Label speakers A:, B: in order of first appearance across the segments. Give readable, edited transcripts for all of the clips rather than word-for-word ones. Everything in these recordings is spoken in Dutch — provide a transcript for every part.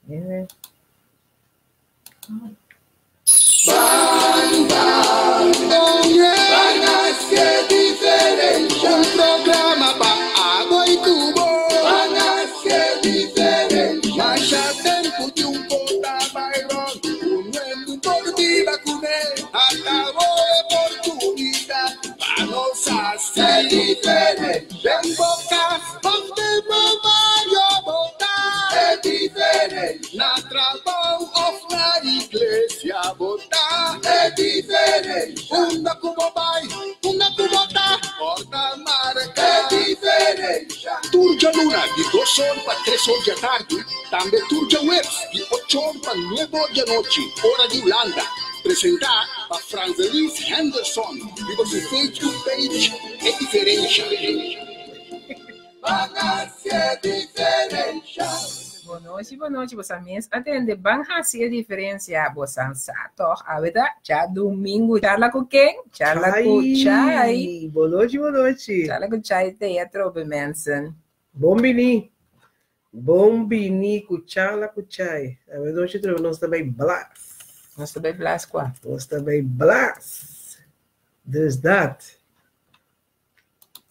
A: Yeah.
B: Bangas que diferencia. Un programa para água e tubo. Bangas que diferencia. Mas já tempo de conta bairro. Mundo por viva comer. Acabou a oportunidade. Para nossa ser diferente. Vem boca, onde mamãe botar. É diferente. Na trabalho of na igreja botar. É diferente. Uma como vai, uma como tá. Porta marca. É diferente. Turja Luna, de 2 horas para 3 horas da tarde. Também Turja Webs, de 8 horas para 9 horas da noite. Hora de Holanda. Apresentar para Franzelis Henderson. Viva seu Facebook page. É diferente. Bangas é diferente.
A: Boa noite, você mesmo atende Bangas é diferença, você sabe, a verdade, já domingo, charla com quem? Charla com Chai.
C: Boa noite.
A: Charla com Chai, teatro, mensen.
C: Bombini com charla com Chai. A verdade, nós também blast.
A: Nós também blast, qua?
C: Nós também blast. There's that.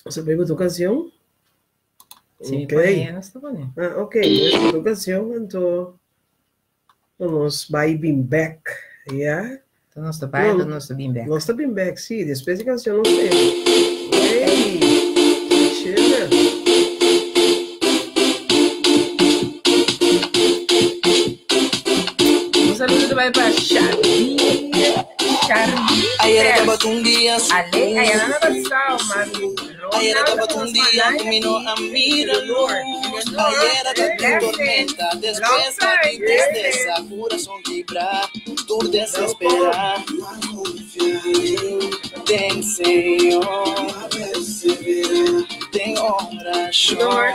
C: Você pegou a ocasião?
A: Sim,
C: ok. Ok, nesta ocasião, então, nós vai bem back, yeah?
A: Então, nós estamos bem back.
C: Nós estamos bem back, sim, depois da canção não sei. Ei, chega.
A: Um saludo vai para Charlie.
D: Ayer estaba un día
A: Ale, ayer no pasado, mami.
D: Ayer estaba un día camino a mirarlo. Ayer acá tu tormenta, después de tristeza, corazón vibra, tu desespera. Te enseño, te oración.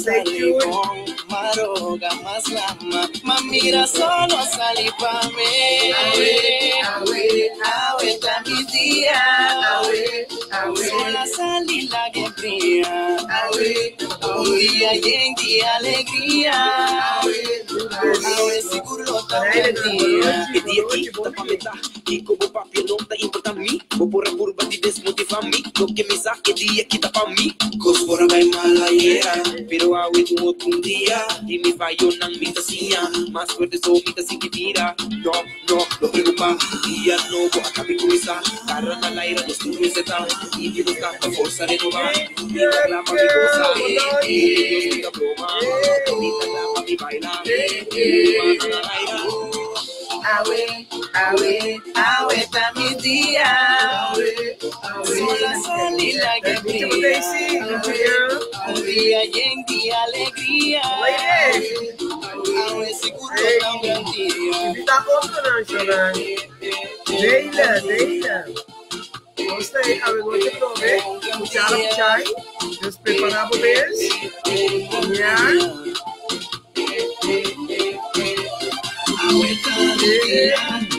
D: Salí con maroga más lama, mamira solo salí pa' mí. Awe, está mi día. Sola salí la que brilla. Un día y alegría. Awe, seguro también día.
E: Que dia aqui, tá pra metar. Que como papi não tá importa a mim. Vou por a curva de desmotivar a mim. Lo que me saque dia que tá pra mim. Cosfora vai mal ayer. Pero awe tu outro dia. E me vai eu na minha tacinha. Mas fuerte sou minha tacinha que tira. No preocupa. Dia novo acabei de começar. Carro na laira dos turnos estão. E que nos tanta força renovar. Me reclama de gozar. Deus me dá broma. Me reclama de bailar. Mas na laira.
D: Awe, tá mi día. Sola salí la que brilla. Un día y alegría. Awe, seguro también día.
C: Tá funcionando, Leila. Gostei, a noite promete. O Chai, nos preparamos mesmo.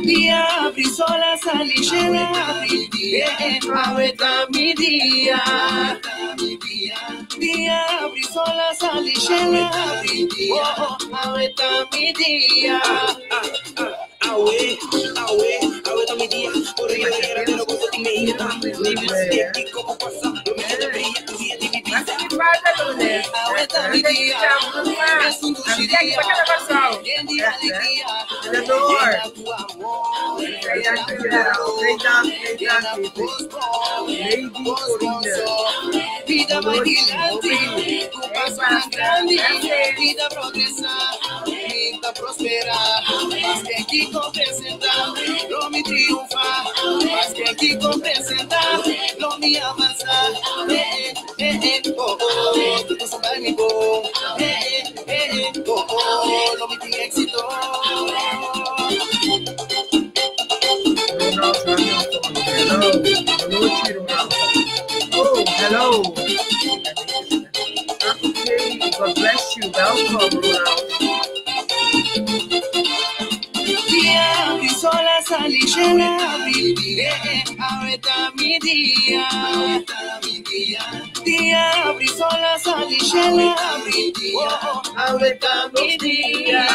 D: Día, abrí sola, salí llena. Ahueta mi día. Día, abrí sola, salí llena. Ahueta mi día.
E: Ahueta mi día. Por ella quiero que no gozo de mi hija. Ni me aquí como pasa. Yo me sé de brilla, tu día de mi vida.
D: Ahueta mi día. Es un dulce día. De alegría. Tu amor. Vida vigilante, tu paso más grande, vida progresar, vida prosperar, más que aquí representar, lo mi triunfar, más que aquí representar, lo mi avanzar, tú te sabes mi voz, lo mi éxito.
C: Hello. Okay, God bless you. Welcome, Ronald.
D: Día, abrí sola, salí llena, ahorita mi día. Día, abrí sola, salí llena, ahorita mi día.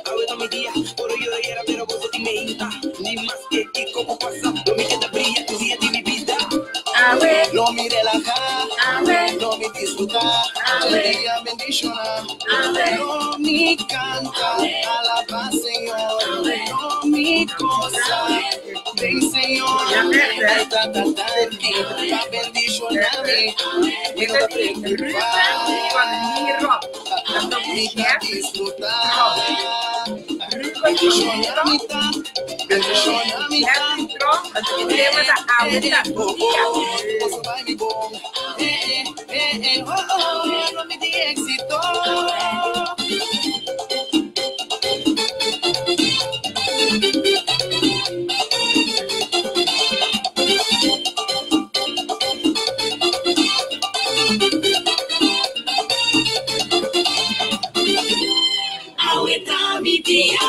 E: Ahorita mi día, por yo era, pero vos te me inta. Ni más que como pasa, no me queda brilla tu día de mi vida.
D: No me relajar, no me disfrutar, el día bendicionar, no me canta, alaba Señor, no me cosa, ven Señor, va bendicionar, me va a disfrutar, bendicionar eso va mi bom, no me di éxito.
E: Ahorita mi día.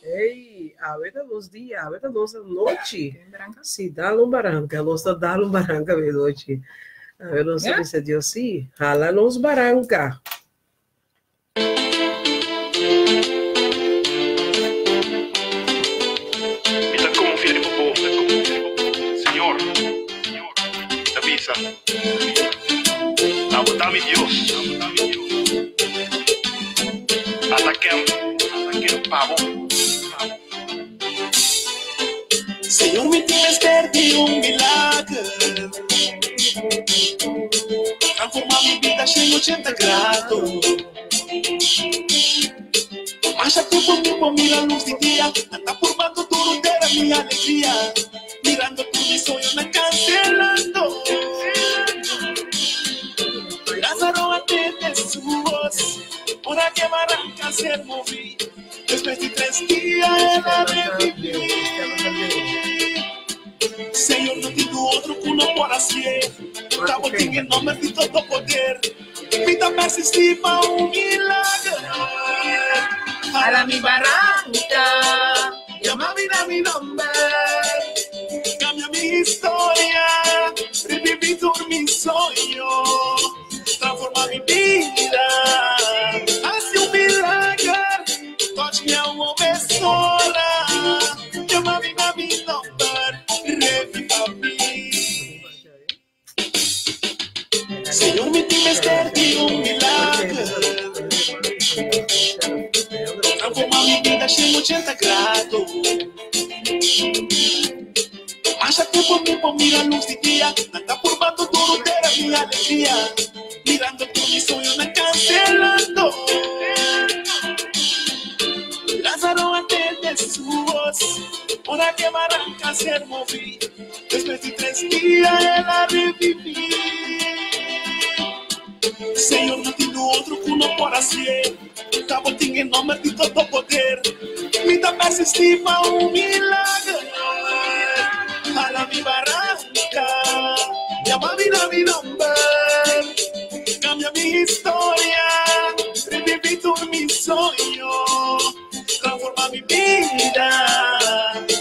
C: Ei, ahorita los dias, ahorita nossa noite. Se dá lumbaranca, nossa dá lumbaranca de noite. Eu não sei se Deus sim, rala nos baranca.
F: Mira como fiel popó, Señor, te avisa. Aguanta mi Dios. Ataque el pavo.
D: Señor, me tienes perdido un milagre. Transformar mi vida en 180 grados. Marcha tiempo, tiempo, mira luz de día. Anda formando todo entera mi alegría. Mirando tu mis sueños me cancelando. Lázaro atiende su voz. Ahora que barranca se moví. Después de 3 días la reviví. Señor, no tengo otro que uno por hacer. Estamos en el nombre de todo poder. Vida persistiva, un milagro. Para mi barranca, llama mi nombre. Cambia mi historia, reviví todo mi sueño. Transforma mi vida, hace un milagro. Toque a uma pessoa, llama mi nombre, reviva mí. Señor, me tienes perdido un milagro. Transforma mi vida en 180 grados. Marcha tiempo, mira luz de día. Anda formando todo entera mi alegría. Mirando todos mis sueños me cancelando. Lázaro atiende su voz. Ahora que barranca se moví. Después de 3 días la reviví. Señor, no tengo otro que uno por hacer. Estamos en el nombre de todo poder. Vida persistiva, un milagro. Jala mi barranca, llama mi nombre. Cambia mi historia, reviví todo mi sueño. Transforma mi vida,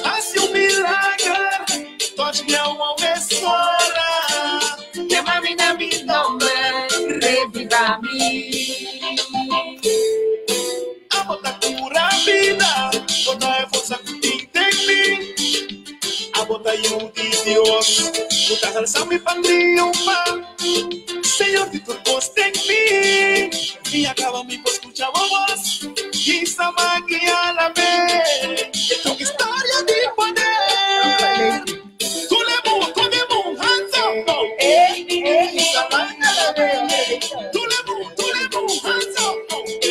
D: hace un milagro. Toque a uma pessoa, llama mi nombre, reviva mí. A botar cura a vida, toda a força que tem em mim. A botar eu de Deus, botar salsa me para triunfar. Senhor, que tu gosta em mim, e acaba me por escuchar a voz. E sama que a vez, é tua história de poder. Tu levou, hands up, no. E sama que a vez, tu levou, hands up, no. E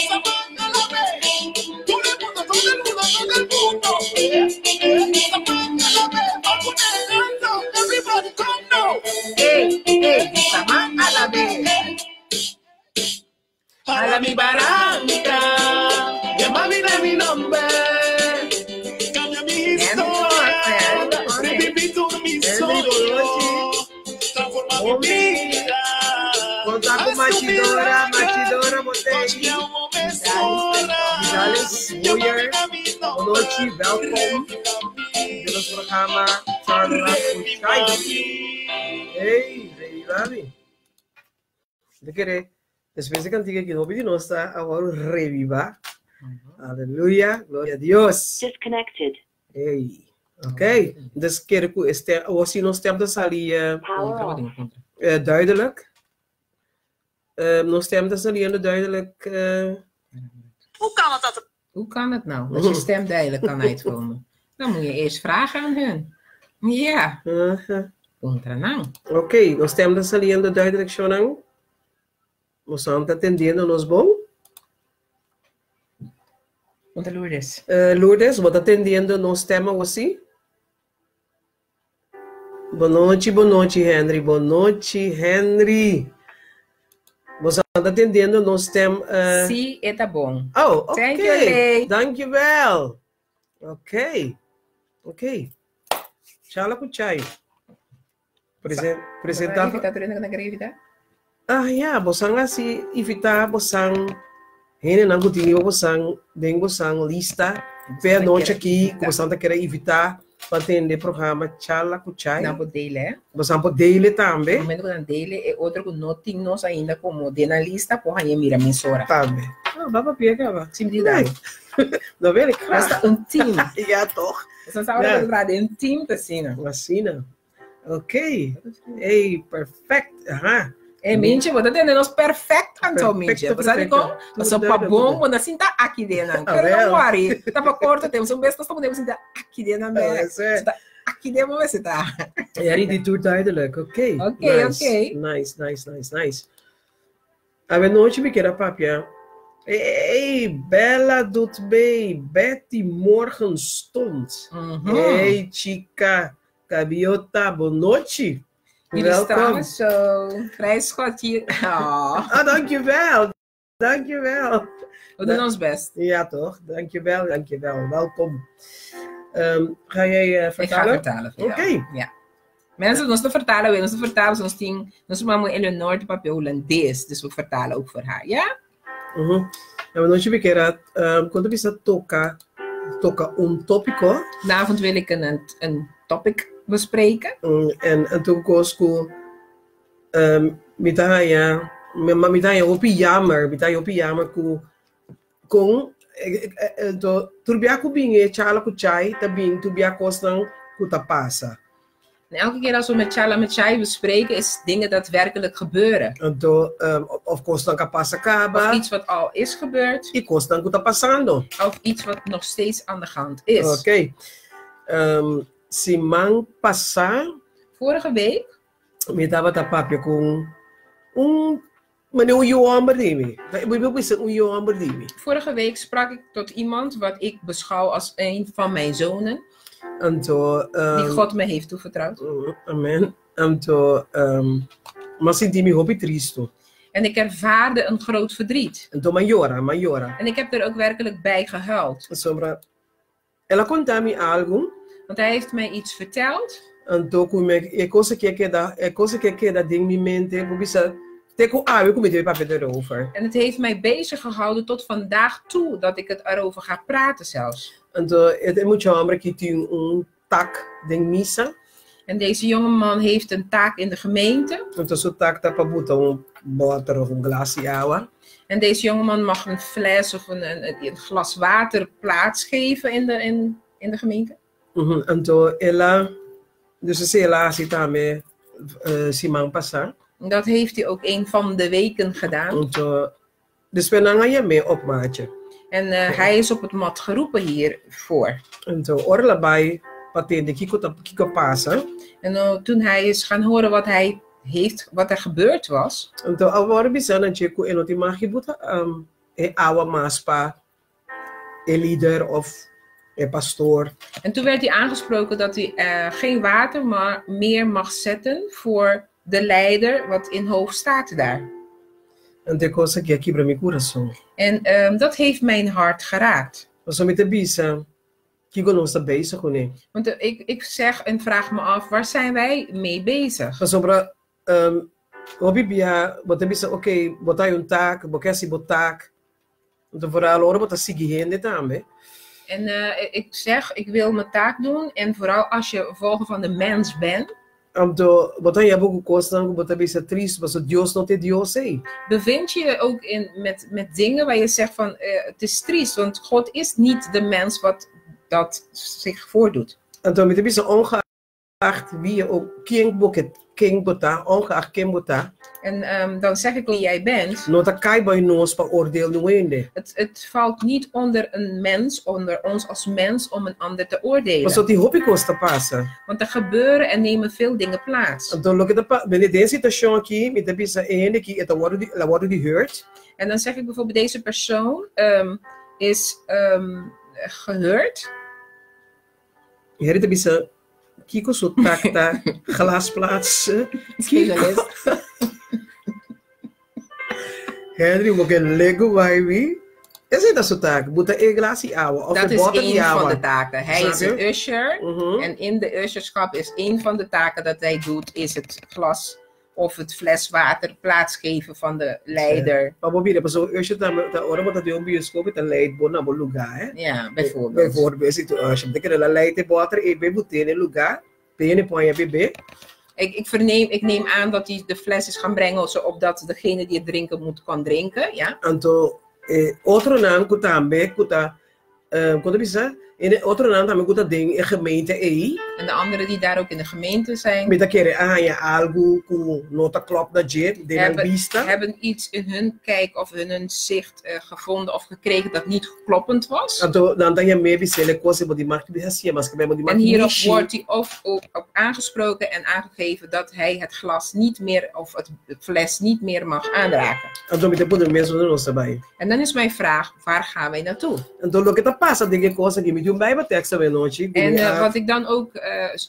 D: sama que a vez, tu levou, todo el mundo. E sama que a vez, vamos a hands up, everybody come now. Sama a la vez. Para mi barranca, llama mi nombre. Cambia mi historia, reviví todo mi sueño. Transforma mi vida.
C: Contar com Matidora, botei. Dallas, New Year, boa noite, welcome. Pelo programa Charla Puchai. Ei, reviva-me. De kere, después de cantiga que no pidi nosta, ahora reviva. Aleluya, gloria a Dios.
G: Disconnected.
C: Hey. Oké, dus kere was hij nog stem te salie duidelijk. Nog stem te salie duidelijk.
G: Hoe kan het dat?
A: Hoe kan het nou? Dat je stem duidelijk kan uitkomen. Dan moet je eerst vragen aan hun. Ja. Contranang.
C: Oké, nog stem te salie duidelijk, Shonang. Nós estamos atendendo nos bom.
A: Conta Lourdes.
C: Lourdes, você atendendo nos temas você? Boa noite, Henry. Boa noite, Henry. Você está atendendo nos temas...
A: Sim, tá bom.
C: Oh, ok.
A: Thank you, Lei.
C: Dankjewel. Ok. Ok. Tchala kuchai. Apresentar...
A: Você está treinando na grávida?
C: Ah, ja, bosang asi evita bosang hene nang kutingi bosang deng bosang lista per noite aqui bosang tá querer evitar para atender programa Chala Kuchai.
A: Não pode dele, é?
C: Bosang pode dele também.
A: O momento que não dele é outro que não tem nós ainda como de na lista, porra, aí mira mensura.
C: Também. Ah, baba pega, baba.
A: Sim, de idade.
C: Não vê?
A: Basta um time.
C: Ja, toch.
A: Você sabe que lembrar de um time assim, não?
C: Assim, não. Ok. Ei, perfect. Aha.
A: É mentira, você tá entendendo perfeito, então, mentira. Você sabe como? Nós somos para bom, quando assim tá aqui dentro. Quero não worry. Tá para corto, temos um besta, nós podemos estar aqui dentro mesmo. Aqui dentro, você tá.
C: Ja, die doet duidelijk. Ok.
A: Ok,
C: nice.
A: ok.
C: Nice. A noite me queira papia. Ei, Bella doet mee. Betty Morgenstond. Hey, chica. Gaviota, boa noite.
A: Jullie staan zo. Vrij schatje. Oh.
C: Ah, dankjewel. Dankjewel.
A: We doen ons best.
C: Ja, toch? Dankjewel. Welkom. Ga jij vertalen?
A: Ik ga vertalen.
C: Oké.
A: Ja. Mensen, ons te vertalen, ons te vertalen, zoals ting, ons mama Eleanor de papel Holandees, dus we vertalen ook voor haar, ja?
C: Ja, maar je bekeert, quando você toca tópico.
A: Vanavond wil ik een topic bespreken.
C: En toen koos ik, mitaya opi jammer kung turbia ku binge chala ku chai tabing turbia kostan kuta pasa.
A: En elke keer als we met Chala met Chai bespreken, is dingen daadwerkelijk gebeuren.
C: Of kostan kapasa kaba.
A: Of iets wat al is gebeurd.
C: I kostan kuta pasando.
A: Of iets wat nog steeds aan de hand is.
C: Oké. Simang pasa.
A: Vorige week.
C: Me tava tapapia kung
A: Vorige week sprak ik tot iemand wat ik beschouw als een van mijn zonen. Die God me heeft toevertrouwd.
C: Amen. En
A: ik ervaarde een groot verdriet.
C: Majora.
A: En ik heb er ook werkelijk bij gehuild.
C: Ela contami algo.
A: Want hij heeft mij iets verteld. En het heeft mij bezig gehouden tot vandaag toe dat ik het erover ga praten zelfs. En deze jongeman heeft een taak in de gemeente. En deze jongeman mag een fles of een glas water plaatsgeven in de gemeente. Dat heeft hij ook een van de weken gedaan. En hij is op het mat geroepen hiervoor. En toen hij is gaan horen wat er gebeurd was.
C: Pastor.
A: En toen werd hij aangesproken dat hij geen water meer mag zetten voor de leider wat in hoofd staat daar. En dat heeft mijn hart geraakt. Want ik zeg en vraag me af, waar zijn wij mee bezig? En ik zeg, ik wil mijn taak doen. En vooral als je volger van de mens bent.
C: Botar je ook kosten, botar bisa triste, maar Dios no te Dios sei.
A: Bevind je je ook met dingen waar je zegt van het is triest, want God is niet de mens wat dat zich voordoet.
C: En dan moet je ongeacht wie je ook king bota, ongeacht king bota.
A: En dan zeg ik wie jij bent.
C: Nota kai bij ons beoordeel nu.
A: Het valt niet onder een mens, onder ons als mens, om een ander te oordelen.
C: Maar zo die hoop ik ons te passen.
A: Want er gebeuren en nemen veel dingen plaats.
C: En dan look at binnen deze situatie aquí, met de bisa ene die het worden die hurt.
A: En dan zeg ik bijvoorbeeld deze persoon is gehoord.
C: Hier de bisa Kiko zo takta glasplaatsen. Henry moet een Lego baby. Is dat zo taak? Moet een glasie houden?
A: Dat is één van de taken. Hij is een usher. En in de usherschap is één van de taken dat hij doet, is het glas of het fles water plaatsgeven van de leider.
C: Maar Bobby, dat zo usher dat ora moet dat je bioscoop het leidt bona mo lugar, hè?
A: Ja, bijvoorbeeld.
C: Bijvoorbeeld is het usher. Dat je de leidt water e be butene lugar. Bene ponja bebe.
A: Ik neem aan dat hij de fles is gaan brengen zodat degene die het drinken moet kan drinken, ja?
C: Anto otro naam kutambe kuta bisa in otro naam tambe kuta ding in gemeente E.
A: En de anderen die daar ook in de gemeente zijn.
C: Met dat keren ja algo ku nota klop dat je
A: hebben iets in hun kijk of in hun zicht gevonden of gekregen dat niet kloppend was.
C: Anto dan dat je mee bisele kosse die markt die hasie maar skebe die
A: en hierop wordt hij op aangesproken en aangegeven dat hij het glas niet meer of het fles niet meer mag aanraken.
C: Anto met de poeder mensen ons erbij.
A: En dan is mijn vraag, waar gaan wij naartoe?
C: En dan look at passa dingen kosse die met je bijbelteksten weer nooit.
A: En wat ik dan ook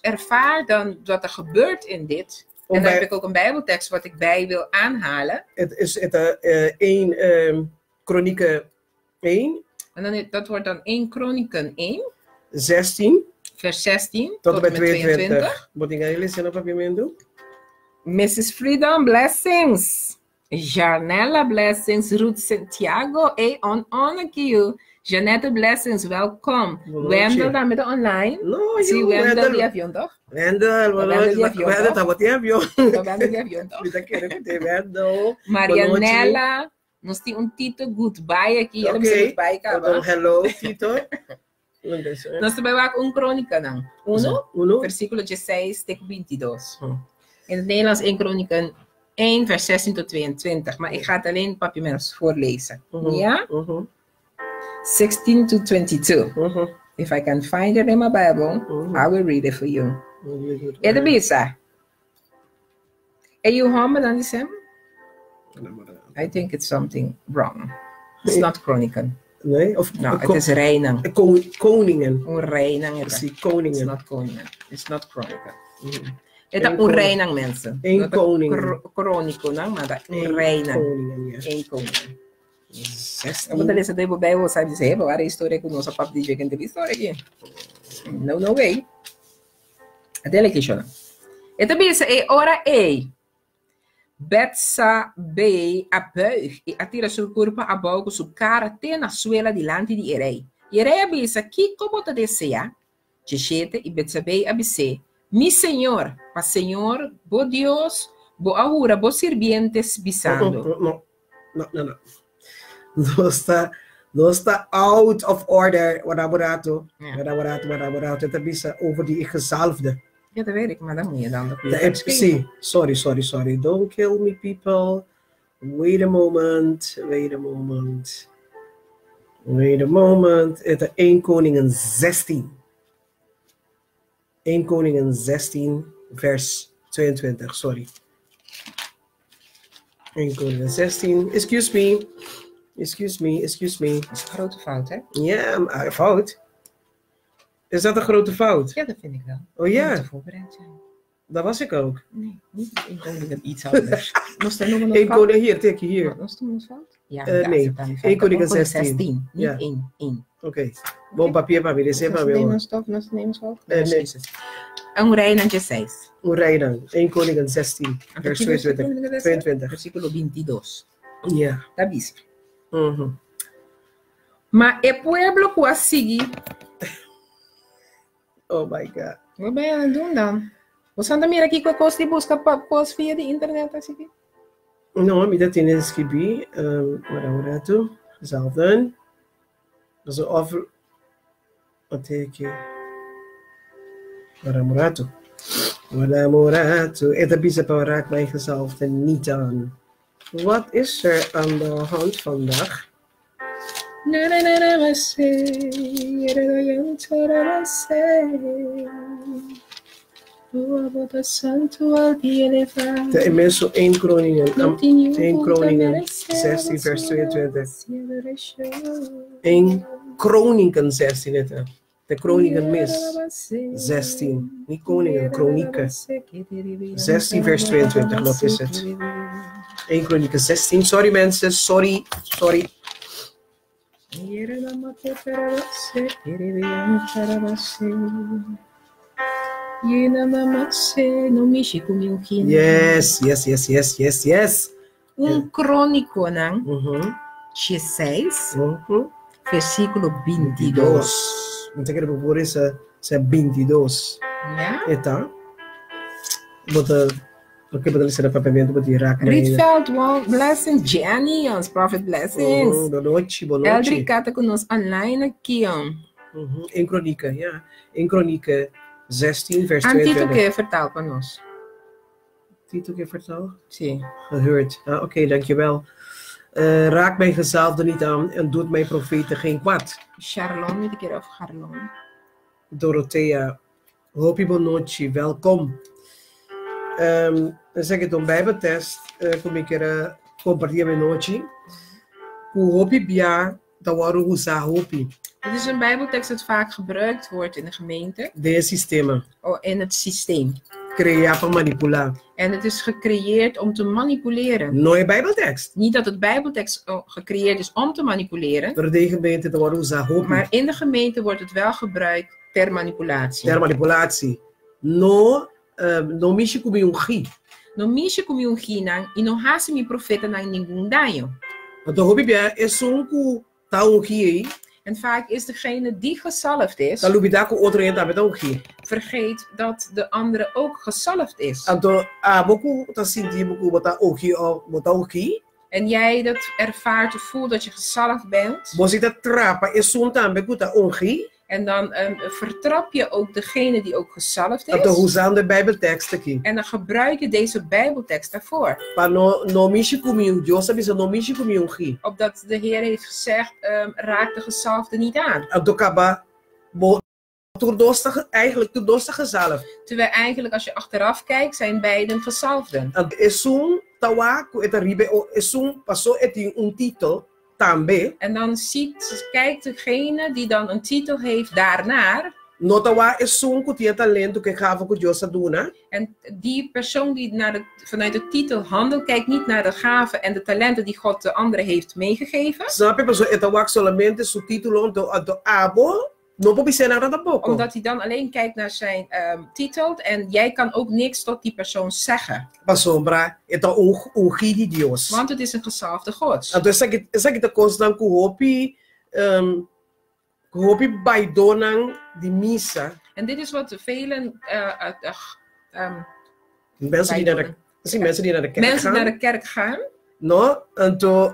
A: ervaar dan dat er gebeurt in dit. En dan heb ik ook een bijbeltekst wat ik bij wil aanhalen.
C: Het is 1 Kronieken 1.
A: En dan, dat wordt dan 1 Kronieken 1.
C: 16.
A: Vers 16
C: tot en met 22. Moet ik jullie zien op papiamento?
A: Mrs. Freedom, blessings. Janella, blessings. Ruth Santiago, on you. Jeanette, blessings, welcome. Wendel dan met de online.
C: No,
A: zie Wendel die avion toch?
C: Wendel dat wat die avion.
A: Wendel die avion toch? Marianella, nos tem Tito goodbye aqui.
C: Okay. Hello, Tito.
A: Nós trabalhamos com Crônica, não? 1, versículo 16 até 22. In het Nederlands 1 Kronieken 1, vers 16 tot 22. Maar ik ga het alleen papiaments voorlezen. Ja? 16 to 22. If I can find it in my Bible, I will read it for you. É de bisa. É you home dan December? I think it's something wrong. It's not Kronieken.
C: Nee? Of
A: no, het is Reining.
C: Koningen.
A: Reining.
C: Koningen.
A: It's not Koningen. It's not Kronieken. Het is een Reining mensen.
C: Eén koning.
A: Kronieken, maar dat is een Reining. Eén koning. 16. Vamos ler essa daí, Bijbel, sabe dizer, agora a história com nossa papo de dia que não teve história aqui. No way. Até aqui, Shona. Então, bisa, ora Betsa B abuig e atira seu corpo a boca, sua cara até na suela diante de Irei. Irei bisa, que como te deseja? Chechete e Betsa B abise. Mi Senhor, pa Senhor, bo Deus, bo ahura, bo sirvientes bisando.
C: No. No está out of order. Wadaborato. Het is over die gezalfde.
A: Ja, dat weet ik, maar dan moet je dan...
C: See, sorry. Don't kill me, people. Wait a moment. Het is 1 Koningen 16. 1 Koningen 16, vers 22, sorry. 1 Koningen 16, excuse me.
A: Dat is een grote fout, hè?
C: Ja, fout. Is dat een grote fout?
A: Ja, dat vind ik wel.
C: Oh ja?
A: Moet voorbereid zijn.
C: Dat was ik ook.
A: Nee, niet 1 Koningen iets anders.
C: 1 Koningen hier, tik je hier.
A: Was toen een fout? Ja,
C: nee, 1 Koningen 16.
A: Niet 1.
C: Oké. Bon papier para mí, sepa mi amor.
A: Nee. Een Reining 6.
C: Un Reining, 1 Koningen 16, vers 22.
A: Versículo 22.
C: Ja.
A: Tá bisa. Mas o pueblo que a seguir.
C: Oh my God.
A: Wat ben je aan het doen dan? Você anda mira aqui com a coisa de busca post via de internet assim?
C: Não, me dat in het gebied. Wat tu? Zelden. Dat is over. Wat ik hier? Wat het heb je raakt mij gezalfd en niet aan. Wat is er aan de hand vandaag? De immense 1 Kroningen 16 vers 22. 1 Kronieken 16. De Kronieken mis 16. Niet Koningen, Kronieken. 16 vers 22, dat is het. 1 Kronieken 16. Sorry mensen, sorry. Yes.
A: Crônico, né? 16, versículo 22.
C: Não tem que por isso é 22.
A: Ja?
C: Então, porque pode ser para pimenta para tirar.
A: Rietveld, blessing, Jenny, ons prophet blessings.
C: Boa noite.
A: Eldrick cata conosco online aqui, ó.
C: Em Crônica, ja. Em Crônica 16, vers 22.
A: Antito que vertaal para nós.
C: Titel que vertaal?
A: Sim.
C: Gehoord. Oké, dankjewel. Raak mijn gezalfde niet aan en doet mijn profeten geen kwaad.
A: Charlon, niet een keer of Charlon.
C: Dorothea, hopi bonochi, welkom. Dan zeg ik een bijbeltest, kom ik er compartilhar mijn nootje. Hoe hopi bia, dat waren hoe sa hopi.
A: Het is een bijbeltekst dat vaak gebruikt wordt in de gemeente.
C: De systemen.
A: In het systeem.
C: Creëer voor manipuleren.
A: En het is gecreëerd om te manipuleren.
C: Nooit bijbeltekst.
A: Niet dat het bijbeltekst gecreëerd is om te manipuleren.
C: Door de gemeente, dat waren hoe sa hopi.
A: Maar in de gemeente wordt het wel gebruikt ter manipulatie.
C: Ter manipulatie. No mishe kumi ungi.
A: No mishe kumi ungi nang inohasi mi profeta nang ningung dayo.
C: Want de hopi bia is unku ta ungi.
A: En vaak is degene die gezalfd is, vergeet dat de andere ook gezalfd is. En jij dat ervaart of voelt dat je gezalfd bent. En dan vertrap je ook degene die ook gezalfd is. En dan gebruik je deze bijbeltekst daarvoor. Opdat de Heer heeft gezegd, raak de gezalfde niet aan. Terwijl eigenlijk als je achteraf kijkt, zijn beiden gezalfden. En dan kijkt degene die dan een titel heeft daarnaar. En die persoon die vanuit de titel handelt, kijkt niet naar de gaven en de talenten die God de andere heeft meegegeven. Omdat hij dan alleen kijkt naar zijn titel en jij kan ook niks tot die persoon zeggen. Want het is een gezalfde God. En dit is wat velen
C: mensen die naar de kerk gaan.
A: No,
C: en toen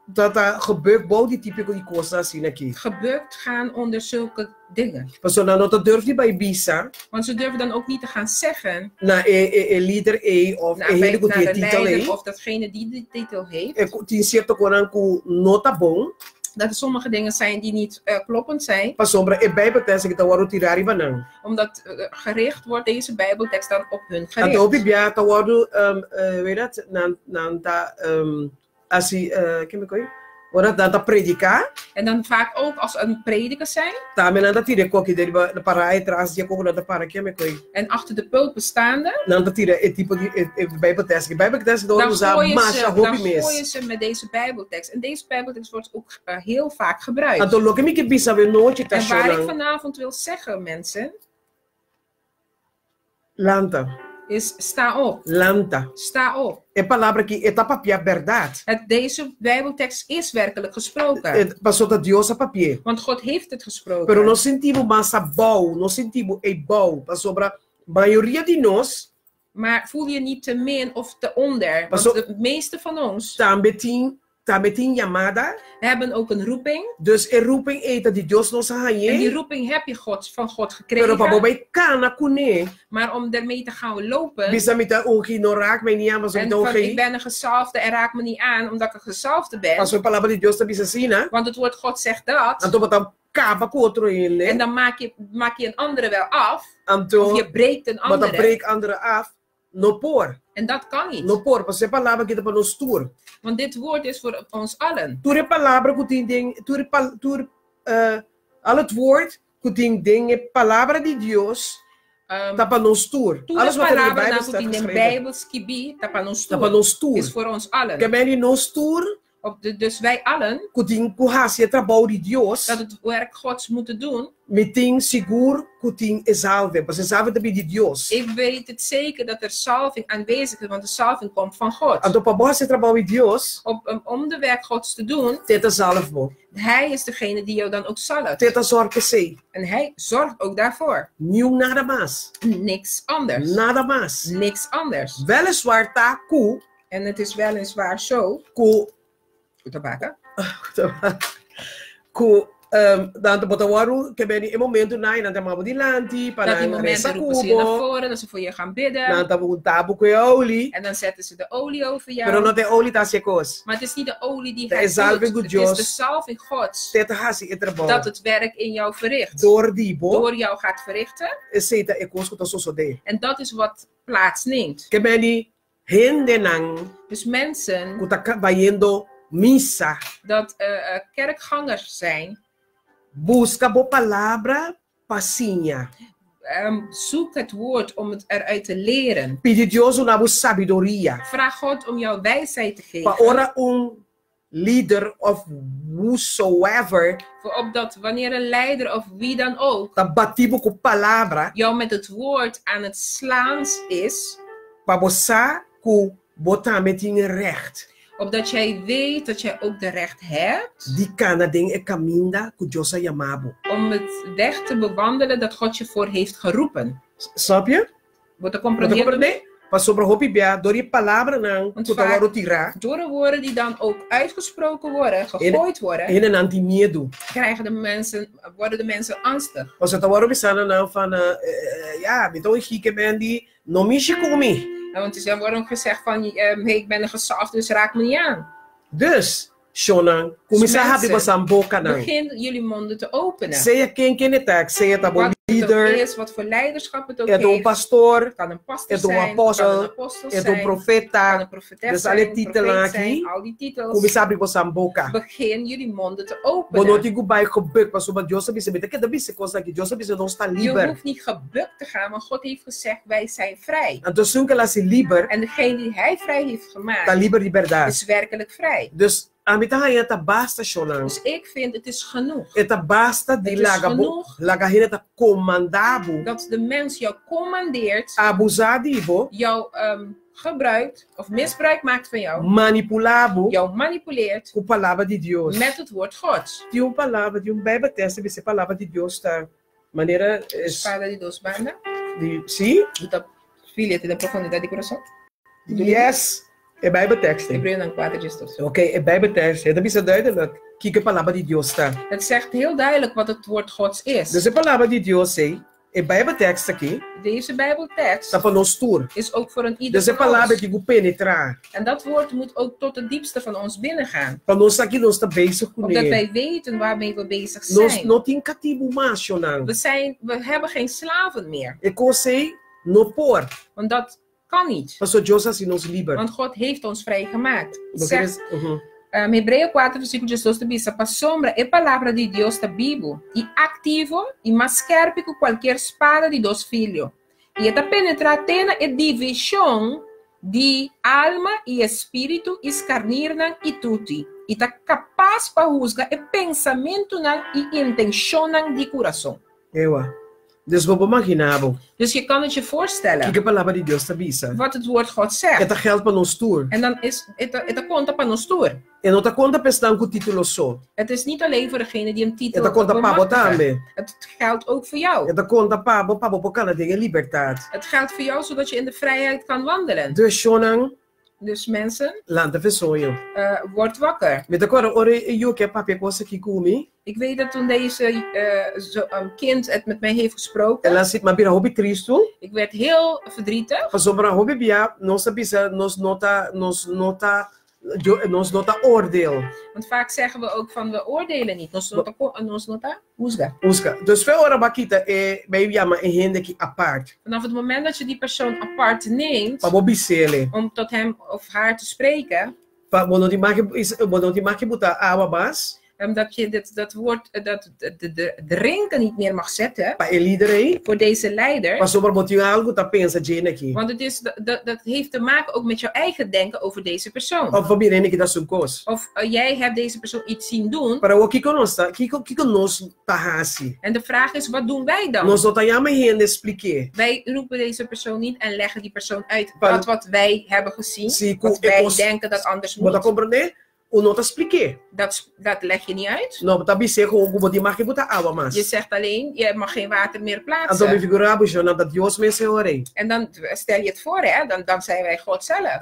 C: dat gebukt die type die kosten zien aqui.
A: Gebukt gaan onder zulke dingen.
C: Dat durft niet bij Bisa.
A: Want ze durven dan ook niet te gaan zeggen.
C: Naar een leader of een hele goede titel.
A: Of datgene die de titel heeft. Dat er sommige dingen zijn die niet kloppend zijn. Omdat gericht wordt deze bijbeltekst dan op hun gericht. En dan vaak ook als een prediker zijn. En achter de pult bestaande. Dan gooien ze met deze bijbeltekst. En deze bijbeltekst wordt ook heel vaak gebruikt. En waar ik vanavond wil zeggen, mensen.
C: Lanta.
A: Is sta op.
C: Lanta.
A: Sta op. Deze bijbeltekst is werkelijk gesproken. Want God heeft het gesproken.
C: Pero nós sentimos massa bom, nós sentimos bom, maioria de nós
A: Maar voel je niet te min of te onder. Want de meeste van ons
C: também tem chamada.
A: hebben ook een roeping.
C: Dus een roeping eten die Deus nos
A: En die
C: heeft.
A: roeping heb je van God
C: Pero
A: gekregen.
C: pabobai kana kune.
A: Maar om ermee te gaan lopen.
C: Bisa mita ongi no raak mij niet aan, maar zo
A: En
C: mita
A: van, ik
C: ongi.
A: ben een gezalfde en raak me niet aan omdat ik een gezalfde ben.
C: Als we palavra de Deus bisa sina.
A: Want het woord God zegt dat.
C: Anto batam kaba ko otro in.
A: En dan maak je een andere wel af.
C: Anto
A: Of je breekt een
C: bata
A: andere.
C: break andere af. No por.
A: En dat kan niet.
C: No por. Pas palavra kita pa no stoer.
A: Want dit woord is voor ons allen.
C: Toere palavra kuting ding. Al het woord kuting ding. Palavra de Deus. Tapa no stoer.
A: Alles wat er in de Bijbel
C: staat
A: in de
C: geschreven.
A: Bijbel skibi, tapa no
C: Tapa
A: stoer.
C: no
A: Is voor ons allen.
C: Kemeni no stoer.
A: Dus wij allen,
C: Kuting kuhasia trabalho de Deus.
A: dat het werk Gods moeten doen.
C: Meting seguro kuting exalve. Pas exalve também de Deus.
A: Ik weet het zeker dat er salving aanwezig is, want de salving komt van God.
C: Anto pa boa se trabalho de Deus.
A: Om de werk Gods te doen,
C: Teta salvo.
A: Hij is degene die jou dan ook zalft.
C: Teta zorge sei.
A: En Hij zorgt ook daarvoor.
C: Nieuw nada mais.
A: Niks anders.
C: Nada mais.
A: Niks anders.
C: Weliswaar ta ku.
A: En het is weliswaar zo.
C: Ku.
A: Tabaca.
C: Ku. Dan te botawaru. Kemeni in momento na in mabo di lanti.
A: Dat die momenten roepen ze je naar voren, dat ze voor je gaan bidden.
C: Dan te een tabu ku olie.
A: En dan zetten ze de olie over jou.
C: Pero no te olie ta sekos.
A: Maar het is niet de olie die
C: De
A: Hij
C: salving
A: doet. Het
C: Gods.
A: is de salving Gods.
C: Teta hasi e trabalho.
A: Dat het werk in jou verricht.
C: Door dibo.
A: Door jou gaat verrichten.
C: Seita e kosko to so de.
A: En dat is wat plaatsneemt.
C: Kemeni hende nang.
A: Dus mensen
C: Kutaka bayendo missa.
A: dat kerkgangers zijn.
C: Busca bo palavra passinha.
A: Zoek het woord om het eruit te leren.
C: Pede Deus una sabedoria.
A: Vraag God om jou wijsheid te
C: Pa
A: geven.
C: ora leader of whosoever.
A: Opdat wanneer een leider of wie dan ook
C: Ta batibo com palavra.
A: jou met het woord aan het slaan is.
C: Pa bossa ku botar meting recht.
A: Opdat jij weet dat jij ook de recht hebt.
C: Die kana ding e caminda ku Josa yamabo.
A: Om het weg te bewandelen dat God je voor heeft geroepen.
C: Snap je?
A: Wat de compromis.
C: Pa sobre hopi bia door je palavra nang kutawaru tira.
A: Door de woorden die dan ook uitgesproken worden, gegooid worden,
C: in een anti-medo.
A: Worden de mensen angstig.
C: Als het waru bisana nou van ja, met een gieke ben die no misje komi.
A: Want er wordt ook gezegd van, hey, ik ben een gezalfd, dus raak me niet aan.
C: Dus, Shona, comissa habi basam boka nang.
A: Begin jullie monden te openen.
C: Zeg je ken het tak, zeg je tabo leader.
A: Wat voor leiderschap het ook
C: heeft.
A: Een
C: pastor.
A: Het kan een pastor
C: zijn.
A: Het kan een apostel zijn.
C: Een profeta.
A: Kan een profetes
C: dus
A: zijn.
C: alle titelen aqui.
A: Al die titels.
C: Comissa habi basam boka.
A: Begin jullie monden te openen.
C: Bonoti gubai gebuk, pas op Joseph is het. Ik heb de kost dat Joseph is nog staan liever.
A: Je hoeft niet gebukt te gaan, want God heeft gezegd wij zijn vrij.
C: En dus zoeken als liever.
A: En degene die Hij vrij heeft gemaakt.
C: Ta liber liberdade.
A: Is werkelijk vrij.
C: Dus amita basta Shona.
A: Dus ik vind het is genoeg.
C: Het basta die laga hineta comandabo.
A: Dat de mens jou commandeert.
C: Abusadivo.
A: Jou gebruikt of misbruik maakt van jou.
C: Manipulabo.
A: Jou manipuleert.
C: Com palavra de Deus.
A: Met het woord Gods.
C: Die palavra de Bijbeltekst is de palavra de Deus da maneira
A: Espada de dos bandas.
C: Sim?
A: Da filha da profundidade do coração.
C: Yes. É Bijbeltekst.
A: Hebreeën 4:12.
C: Oké, é Bijbeltekst. Dat is duidelijk. Kijk, a palavra de Deus está.
A: Het zegt heel duidelijk wat het woord Gods is.
C: Dus a palavra de Deus sei. É Bijbeltekst aqui.
A: Deze Bijbeltekst
C: tá para nós tour.
A: Is ook voor een ieder
C: dus
A: van ons.
C: Que penetrar.
A: En dat woord moet ook tot het diepste van ons binnengaan.
C: Para nós aqui nós tá bezig com
A: Opdat wij weten waarmee we bezig zijn.
C: Nós não tem cativo mais,
A: we hebben geen slaven meer.
C: Ik kon zeggen, no por.
A: Want dat kan niet.
C: Pastor Joseph assim nos liber.
A: Want God heeft ons vrijgemaakt. Hebreeën 4, versículo 12 diz: a sombra é palavra de Deus está vivo e activo e mais scherp que qualquer espada de dos filhos. E está penetrando a divisão de alma e espírito, escarnirnan e tutti. E está capaz para juzgar o pensamento e intenção de coração.
C: Ewa. Dus we imaginamos.
A: Dus je kan het je voorstellen.
C: Que palavra de Deus tabisa.
A: Wat het woord God zegt.
C: Het geldt para ons tour.
A: En dan is het conta para ons tour.
C: En nota conta pestan com título só.
A: Het is niet alleen voor degene die een titel
C: Het conta pabo também.
A: Het geldt ook voor jou.
C: Het conta pabo por causa de liberdade.
A: Het geldt voor jou zodat je in de vrijheid kan wandelen.
C: Dus Shonan.
A: Dus mensen,
C: Landa versoio.
A: word wakker.
C: Met de korre ore io che papi cosa ki kumi.
A: Ik weet dat toen deze kind het met mij heeft gesproken.
C: En dan zit maar bij hobby tristo.
A: Ik werd heel verdrietig.
C: Van zo'n hobby bia, nos nota oordeel.
A: Want vaak zeggen we ook van we oordelen niet. Nos nota juzga.
C: Dus veel ora bakita bij jama en hende ki apart.
A: Vanaf het moment dat je die persoon apart neemt, om tot hem of haar te spreken,
C: bono die mag je buta awa bas.
A: Dat je dat woord, de drinken niet meer mag zetten voor deze leider. Want het is, dat heeft te maken ook met jouw eigen denken over deze persoon. Of jij hebt deze persoon iets zien doen. En de vraag is, wat doen wij dan? Wij roepen deze persoon niet en leggen die persoon uit wat wij hebben gezien. Wat wij denken dat anders moet. Dat leg je niet uit. Je zegt alleen, je mag geen water meer plaatsen. En dan stel je het voor, hè? Dan zijn wij God zelf.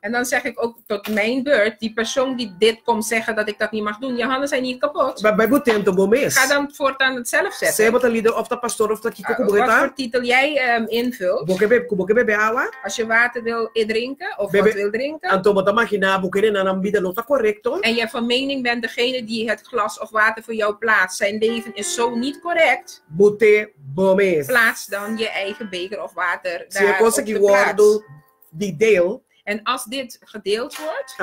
A: En dan zeg ik ook tot mijn beurt, die persoon die dit komt zeggen dat ik dat niet mag doen, je handen zijn niet kapot. Ga dan voortaan het zelf zetten. Wat voor titel jij invult. Als je water wil drinken of wat wil drinken. En je van mening bent degene die het glas of water voor jou plaatst. Zijn leven is zo niet correct. Plaats dan je eigen beker of water daar op de plaats.
C: Die deel.
A: En als dit gedeeld wordt.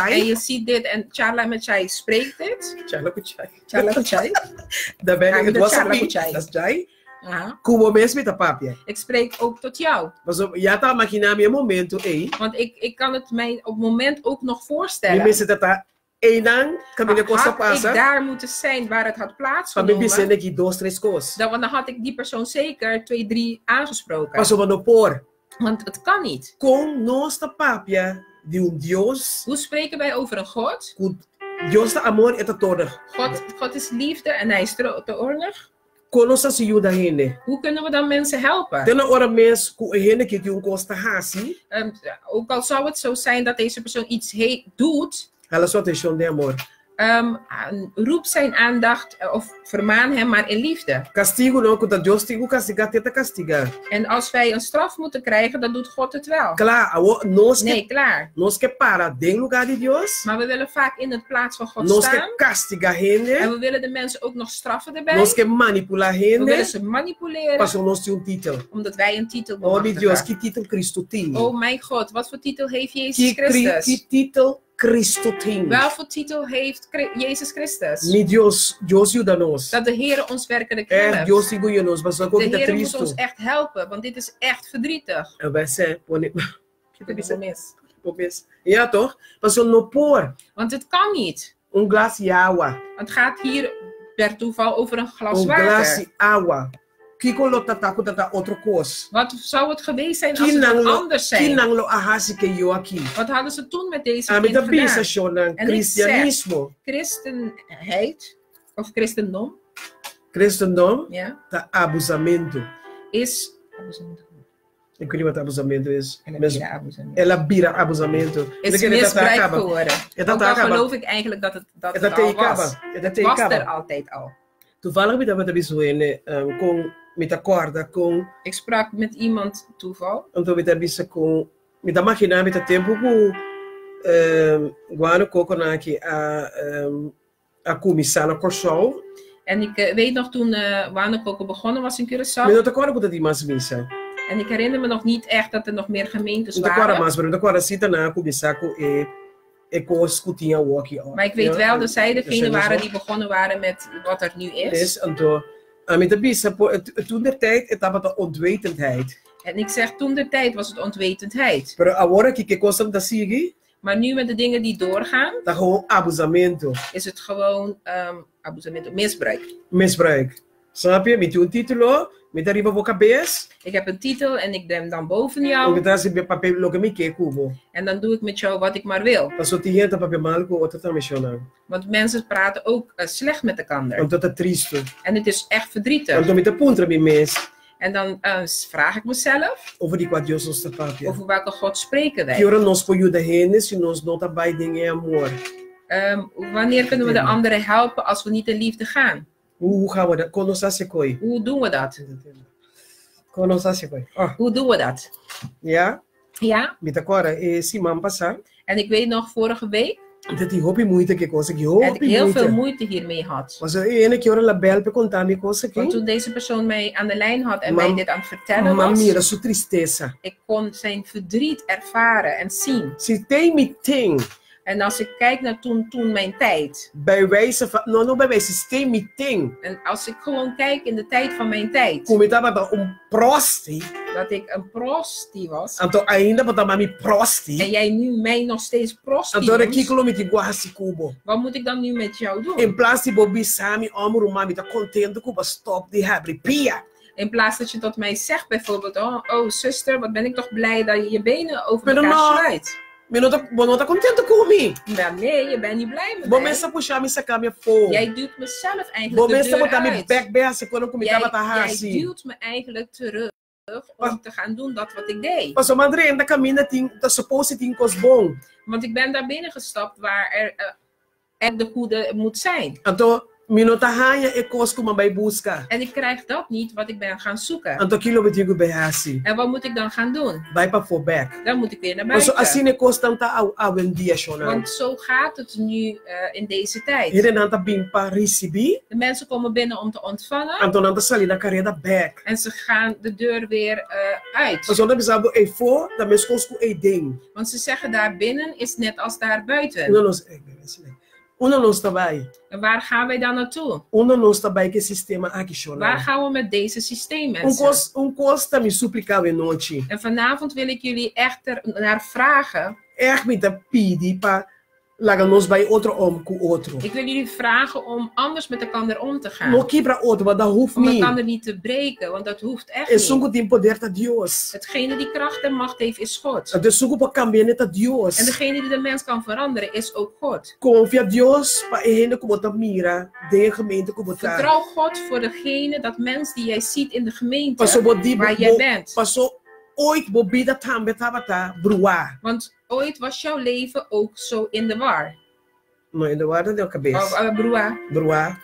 A: En je ziet dit en Charla met Chai spreekt dit. Charla Kuchai.
C: Daar ben ik. Het was een dat is Chai. Ik
A: spreek ook tot jou. Want ik kan het mij op het moment ook nog voorstellen. Had ik daar moeten zijn waar het had plaatsgenomen, dan had ik die persoon zeker 2, 3 aangesproken. Want het kan niet. Hoe spreken wij over een God? God is liefde en hij is toornig. Hoe kunnen we dan mensen helpen? Ook al zou het zo zijn dat deze persoon iets doet, roep zijn aandacht of vermaan hem maar in liefde. En als wij een straf moeten krijgen, dan doet God het wel. Nee, klaar. Maar we willen vaak in het plaats van God staan. En we willen de mensen ook nog straffen erbij. We willen ze manipuleren. Omdat wij een titel hebben. Oh mijn God, wat voor titel heeft Jezus Christus? Wel voor titel heeft Jezus Christus? Dat de Heer ons werkelijk helpt. De Heer moet ons echt helpen, want dit is echt verdrietig.
C: Ja toch?
A: Want het kan niet. Het gaat hier per toeval over een glas water. Wat zou het geweest zijn als het wat anders zijn? Wat hadden ze toen met deze kind gedaan? En ik zeg, christenheid of christendom,
C: ja,
A: is
C: ik weet niet wat abusamento is.
A: Ela bira abusamento. Is misbruik geworden. Ook al geloof ik eigenlijk dat het al was. Het was er altijd al.
C: Toevallig met dat we met akkoord com.
A: Ik sprak met iemand toeval.
C: Então met dat imagina met dat tempo guano coco na que a comissão Corsol.
A: En ik weet nog toen Guano Coco begonnen was in Curaçao.
C: Met dat akkoord dat die mas missa.
A: En ik herinner me nog niet echt dat er nog meer gemeentes waren. Maar ik weet wel dat zij degene waren die begonnen waren met wat er nu is.
C: Toen de tijd, het was de onwetendheid.
A: En ik zeg toen de tijd was het onwetendheid. Maar nu met de dingen die doorgaan,
C: tá gewoon abusamento.
A: is het gewoon misbruik.
C: Misbruik. Snap je? Met je título, met arriba voor cabeça.
A: Ik heb een titel en ik ben dan boven
C: O
A: jou.
C: que tá se papel lo que me que cubo.
A: En dan doe ik met jou wat ik maar wil.
C: Passou tinha papel mal com outra também chona.
A: Want mensen praten ook slecht met elkaar.
C: Então tá triste.
A: En het is echt verdrietig.
C: Então me tá puntra me mes.
A: En dan vraag ik mezelf,
C: Over die quad Deus nos tá papel.
A: over welke God spreken
C: Que
A: wij?
C: ora nós po ajuda renes se nós não tá bij dingen amor.
A: Wanneer kunnen we de anderen helpen als we niet in liefde gaan?
C: Hoe gaan we dat? Konos asekoi.
A: Hoe doen we dat?
C: Konos asekoi. Ah,
A: Hoe doen we dat?
C: ja.
A: Ja,
C: Met agora esse man passar.
A: en ik weet nog vorige week
C: Dat die hopi moeite que coisa que
A: dat
C: hopi
A: ik heel veel
C: moeite.
A: moeite hiermee had.
C: Mas ene que ora la bel pe contar me coisa
A: Want
C: que.
A: toen deze persoon mij aan de lijn had en
C: Mam-
A: mij dit aan het vertellen
C: Mamma mira
A: was,
C: sua tristeza.
A: ik kon zijn verdriet ervaren en zien.
C: Se tem me tem.
A: En als ik kijk naar toen mijn tijd,
C: Bij wijze van, não bij wijze, se tem me tem.
A: en als ik gewoon kijk in de tijd van mijn tijd,
C: Como estava para prosti.
A: dat ik een prosti was,
C: Então ainda para me
A: en
C: prosti.
A: jij nu mij nog steeds prosti
C: Então aqui
A: noemt,
C: que me te guarda cubo.
A: wat moet ik dan nu met jou doen?
C: Em place de bobi sami amor mami tá contente com o stop de abre pia.
A: In plaats dat je tot mij zegt bijvoorbeeld, oh zuster, wat ben ik toch blij dat je je benen over
C: Maar
A: elkaar
C: dan-
A: sluit.
C: Me não tá contente comigo.
A: Ja, nee, je bent niet blij met
C: Bom
A: mij.
C: essa puxar me sacar minha fo.
A: Jij duwt mezelf eigenlijk
C: Bom
A: de
C: essa
A: deur
C: botar me
A: uit.
C: back bij as quando comigo tava tá
A: Jij
C: assim.
A: duwt me eigenlijk terug om te gaan doen dat wat ik deed.
C: Passou madre ainda caminha tem tá supposed tem cos bom.
A: Want ik ben daar binnen gestapt waar er de goede moet zijn.
C: Então me não tá hanha e cos como vai buscar.
A: En ik krijg dat niet wat ik ben gaan zoeken.
C: Então aquilo me digo bem assim.
A: En wat moet ik dan gaan doen?
C: Vai para for back.
A: Dan moet ik weer naar
C: Passou assim
A: buiten.
C: ne cos tanta a vendia chona.
A: Want zo gaat het nu in deze tijd.
C: Ele não tá bem para receber.
A: De mensen komen binnen om te ontvangen.
C: Então não tá sali na carreira back.
A: En ze gaan de deur weer uit.
C: Passou não precisava e for da mes cos com e ding.
A: Want ze zeggen daar binnen is net als daar buiten.
C: Uno nos Uno nos trabalha.
A: En waar gaan wij dan naartoe?
C: Uno nos trabalha que sistema aqui chona.
A: Waar gaan we met deze systeemmensen?
C: Cos tá me suplicava em noite.
A: En vanavond wil ik jullie echt naar vragen.
C: Echt me tá pedir para laga nos vai outro com outro.
A: Ik wil jullie vragen om anders met elkaar om te gaan.
C: Não quebra outro, mas da hoef
A: Om
C: me.
A: elkaar niet te breken, want dat hoeft echt
C: É
A: niet.
C: sungo tem poder da Deus.
A: Hetgene die kracht en macht heeft is God.
C: É sungo para cambiar neta
A: En
C: Deus.
A: degene die de mens kan veranderen is ook God.
C: Confia Deus para ele como tá mira, de gemeente como tá.
A: Vertrouw God voor degene, dat mens die jij ziet in de gemeente
C: Passou bodi
A: waar jij bent.
C: passou ooit bobida tambe tabata brua.
A: Want ooit was jouw leven ook zo in de war.
C: Não ainda guarda de cabeça.
A: Brua,
C: Brua.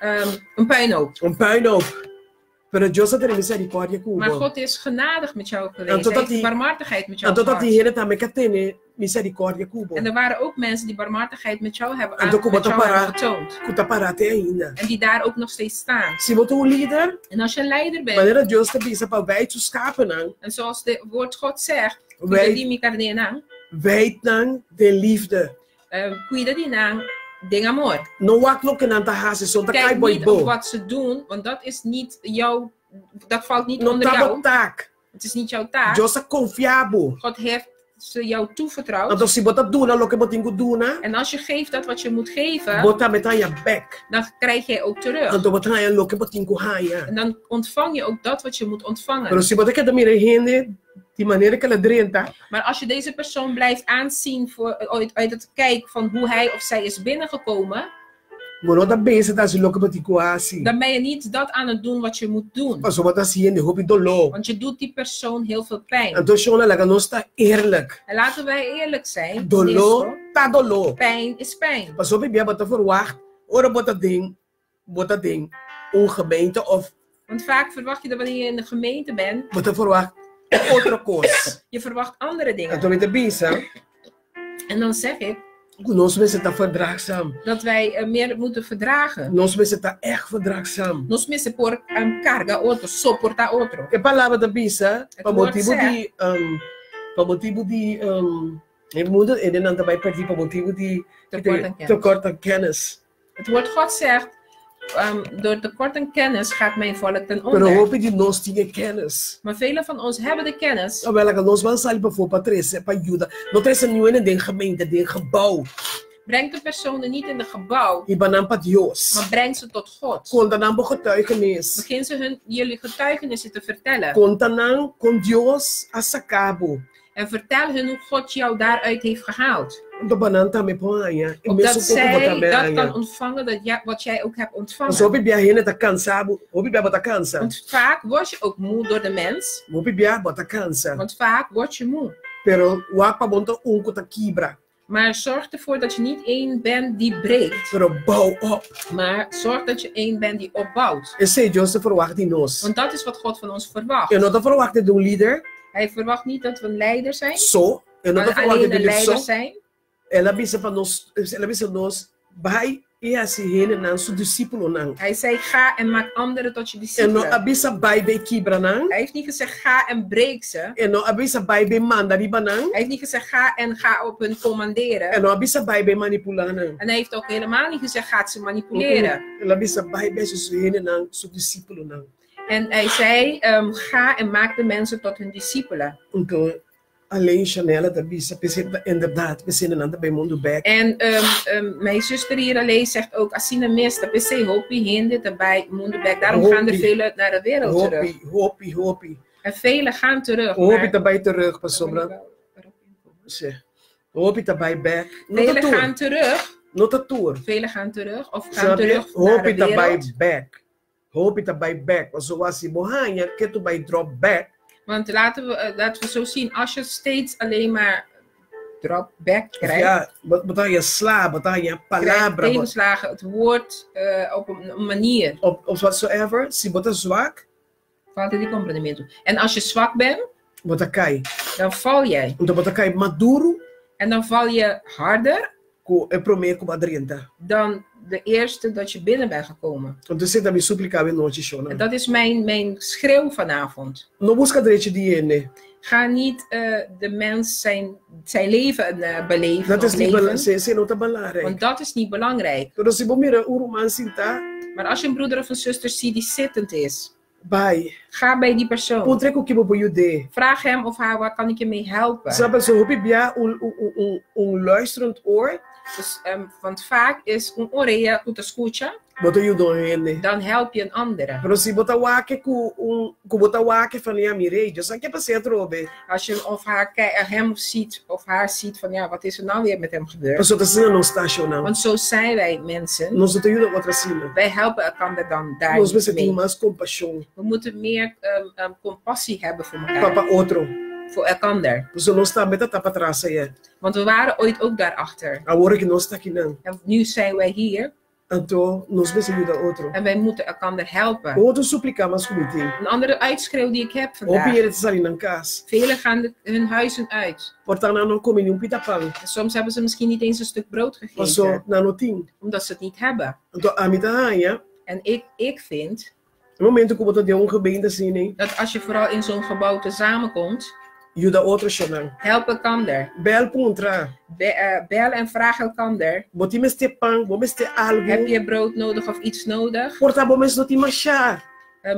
A: een puinhoop.
C: Puinhoop. Pero Deus tem misericórdia com
A: Maar
C: o.
A: God is genadig met jou
C: En
A: geweest.
C: totdat
A: Hij heeft
C: die-
A: barmhartigheid met jou
C: Totdat die
A: gehad.
C: hele também que tem misericórdia com o.
A: En er waren ook mensen die barmhartigheid met jou hebben,
C: En toen kom
A: met
C: je
A: jou
C: te
A: hebben
C: para-
A: getoond.
C: Kuta parate ainda.
A: En die daar ook nog steeds staan.
C: Se você um líder,
A: En als je een leider bent,
C: maneira Deus te bisa para vai te escapar não.
A: en zoals het woord God zegt,
C: Wij-
A: cuida die mekaar nang,
C: Weet dan de liefde.
A: cuida die nang, ding amor.
C: Não há que não tá raça, só tá
A: Kijk
C: cai boi
A: niet op
C: bo.
A: wat ze doen, want dat is niet jouw, dat valt niet
C: Não
A: onder
C: tá
A: jou.
C: botac.
A: Het is niet jouw taak.
C: Deus é confiável.
A: God heeft ze jou toevertrouwd.
C: Então se botar duna, lo que botinho duna,
A: En als je geeft dat wat je moet geven,
C: botar metanya back.
A: dan krijg jij ook terug.
C: Então botar aí lo que botinho haya.
A: En dan ontvang je ook dat wat je moet
C: Pero
A: ontvangen.
C: se botar que da mira rende, de maneira que ela drenta,
A: Maar als je deze persoon blijft aanzien uit het kijk van hoe hij of zij is binnengekomen,
C: moro da benção das lo que botinho assim.
A: dan ben je niet dat aan het doen wat je moet doen.
C: Mas botar assim, de hopi dolor.
A: Want je doet die persoon heel veel pijn.
C: Então chona lá não está eerlijk.
A: En laten wij eerlijk zijn.
C: Dolor, tá dolor.
A: Pijn is pijn.
C: Pas op, ik botar verwacht. Ora botar ding, gemeente of
A: Want vaak verwacht je dat wanneer je in de gemeente bent,
C: botar verwacht outra coisa.
A: je verwacht andere dingen.
C: Então me bisa,
A: En dan zeg ik
C: nós mensen tá verdraagzaam.
A: dat wij meer moeten verdragen.
C: Nós mensen tá echt verdraagzaam.
A: Nos me se por carga outro, soportar outro.
C: Que palavra da bisa, para
A: woord
C: motivo
A: zegt-
C: de ele muda, ele não vai perder para motivo de
A: Tekort aan kennis.
C: tekort aan kennis.
A: Het woord God zegt, door tekort aan kennis gaat mijn volk ten
C: Pero
A: onder.
C: hoop die nós tinha kennis.
A: Maar velen van ons hebben de kennis.
C: Terwijl que nós vamos sair para Patrícia, para ajuda. Não tem nenhum in de gemeente, de gebouw.
A: Breng de personen niet in het gebouw,
C: E banam para Deus.
A: maar breng ze tot God.
C: Conta não para getuigenis.
A: Begin ze jullie getuigenissen te vertellen.
C: Conta não com Deus a sacabo.
A: En vertel hun hoe God jou daaruit heeft gehaald.
C: Do banan também põe. E
A: Opdat
C: mesmo
A: zij
C: como
A: dat
C: também.
A: kan ontvangen wat jij ook hebt
C: Mas
A: ontvangen.
C: hoop bia hene tá cansado, hoop bia bota cansa.
A: Want vaak word je ook moe door de mens.
C: Hoop bia bota cansa.
A: Want vaak word je moe.
C: Pero wapa bonta ta quebra.
A: Maar zorg ervoor dat je niet één bent die breekt.
C: Pero bouw op.
A: Maar zorg dat je één bent die opbouwt.
C: E sei Deus te verwacht in nós.
A: Want dat is wat God van ons verwacht.
C: Eu não te verwacht de um líder.
A: Hij verwacht niet dat we een leider zijn.
C: Só. Eu não te
A: Maar
C: verwacht
A: alleen
C: de
A: een
C: líder
A: leider
C: só.
A: zijn.
C: Ela bisa para nós, ela bisa nós vai e assim hene nan su discípulo nan.
A: Hij zei ga en maak anderen tot je
C: E não
A: discipelen.
C: abisa bai be quebra nan.
A: Hij heeft niet gezegd ga en breek ze.
C: E não abisa bai be manda riba nan.
A: Hij heeft niet gezegd ga en ga op hun commanderen.
C: E não abisa bai be manipular nan.
A: En hij heeft ook helemaal niet gezegd gaat ze manipuleren.
C: Ela bisa bai be su hene nan su discípulo nan.
A: En hij zei ga en maak de mensen tot hun discipelen.
C: Então, além Chanela da bisa, inderdaad, we zijn aan bij mundo back.
A: En mijn zuster hier alleen zegt ook als je mist, dat is hoopie hinder erbij Moendebeck. Daarom gaan er velen naar de wereld terug.
C: Hoopie.
A: En velen gaan terug.
C: Hoopie daarbij terug, pas sobra. Hoopie daarbij back.
A: Velen gaan terug.
C: Not a tour.
A: Velen gaan terug of gaan terug naar
C: Hoopie
A: de
C: daarbij
A: wereld.
C: back. Hoopie daarbij back. Want zoals je bohanya, kan je bij drop back.
A: Want laten we zo zien, als je steeds alleen maar drop back krijgt.
C: Ja, wat je sla, wat je palabra.
A: Tegenslagen, het woord op een manier.
C: Of whatsoever, si wat zwak.
A: Falta de compreendimento. En als je zwak bent,
C: Wat cai.
A: dan val jij.
C: Então wat cai maduro.
A: En dan val je harder
C: É primeiro com adrienta.
A: dan de eerste dat je binnen bent gekomen.
C: Então você também suplicava noite chona.
A: En dat is mijn schreeuw vanavond.
C: Não busca direito de ene.
A: Ga niet de mens zijn leven beleven.
C: Dat is
A: of
C: niet
A: leven,
C: ze não tá belangrijk.
A: want dat is niet belangrijk.
C: Então se bom mira man sinta,
A: Maar als je een broeder of een zuster ziet die zittend is,
C: vai.
A: ga bij die persoon.
C: Pontre com que bo jude.
A: Vraag hem of haar, waar kan ik je mee helpen?
C: Sabe so hopi bia luisterend oor.
A: Dus, want vaak is een oreja goed te escucha,
C: Boto judo ene.
A: dan help je een andere.
C: Pero si bota wake ku bota wake van ja mirei, dus ik heb een setrobe.
A: Als je of hem ziet of haar ziet van ja, wat is er nou weer met hem gebeurd?
C: Pero so te sina no stacional.
A: Want zo zijn wij mensen.
C: Nos te judo outra cima.
A: Wij helpen elkaar dan daar
C: Nos we
A: mee.
C: mais compaixão.
A: We moeten meer compassie hebben voor elkaar.
C: Papa outro.
A: Voor elkaar.
C: Dus nos tá meta tá para trás aí.
A: Want we waren ooit ook daarachter.
C: Agora que nos tá aqui não.
A: En nu zijn wij hier.
C: Então nos we juda outro.
A: En wij moeten elkaar helpen.
C: Outro suplicamos comigo.
A: Een andere uitschreeuw die ik heb
C: Hopi
A: vandaag.
C: ele sali nan cas.
A: Velen gaan hun huizen uit.
C: Portando não come pita pan.
A: En soms hebben ze misschien niet eens een stuk brood
C: Passou
A: gegeten.
C: na notin.
A: Omdat ze het niet hebben.
C: Então a mita rainha.
A: En ik vind
C: No momento que botou de gemeente assim, né?
A: dat als je vooral in zo'n gebouw samenkomt,
C: Juda outro chonang.
A: help elkaar.
C: Bel puntra.
A: Bel en vraag elkaar.
C: Boti meste pan, bo meste algo.
A: Heb je brood nodig of iets nodig?
C: Porta bo mes noti machar.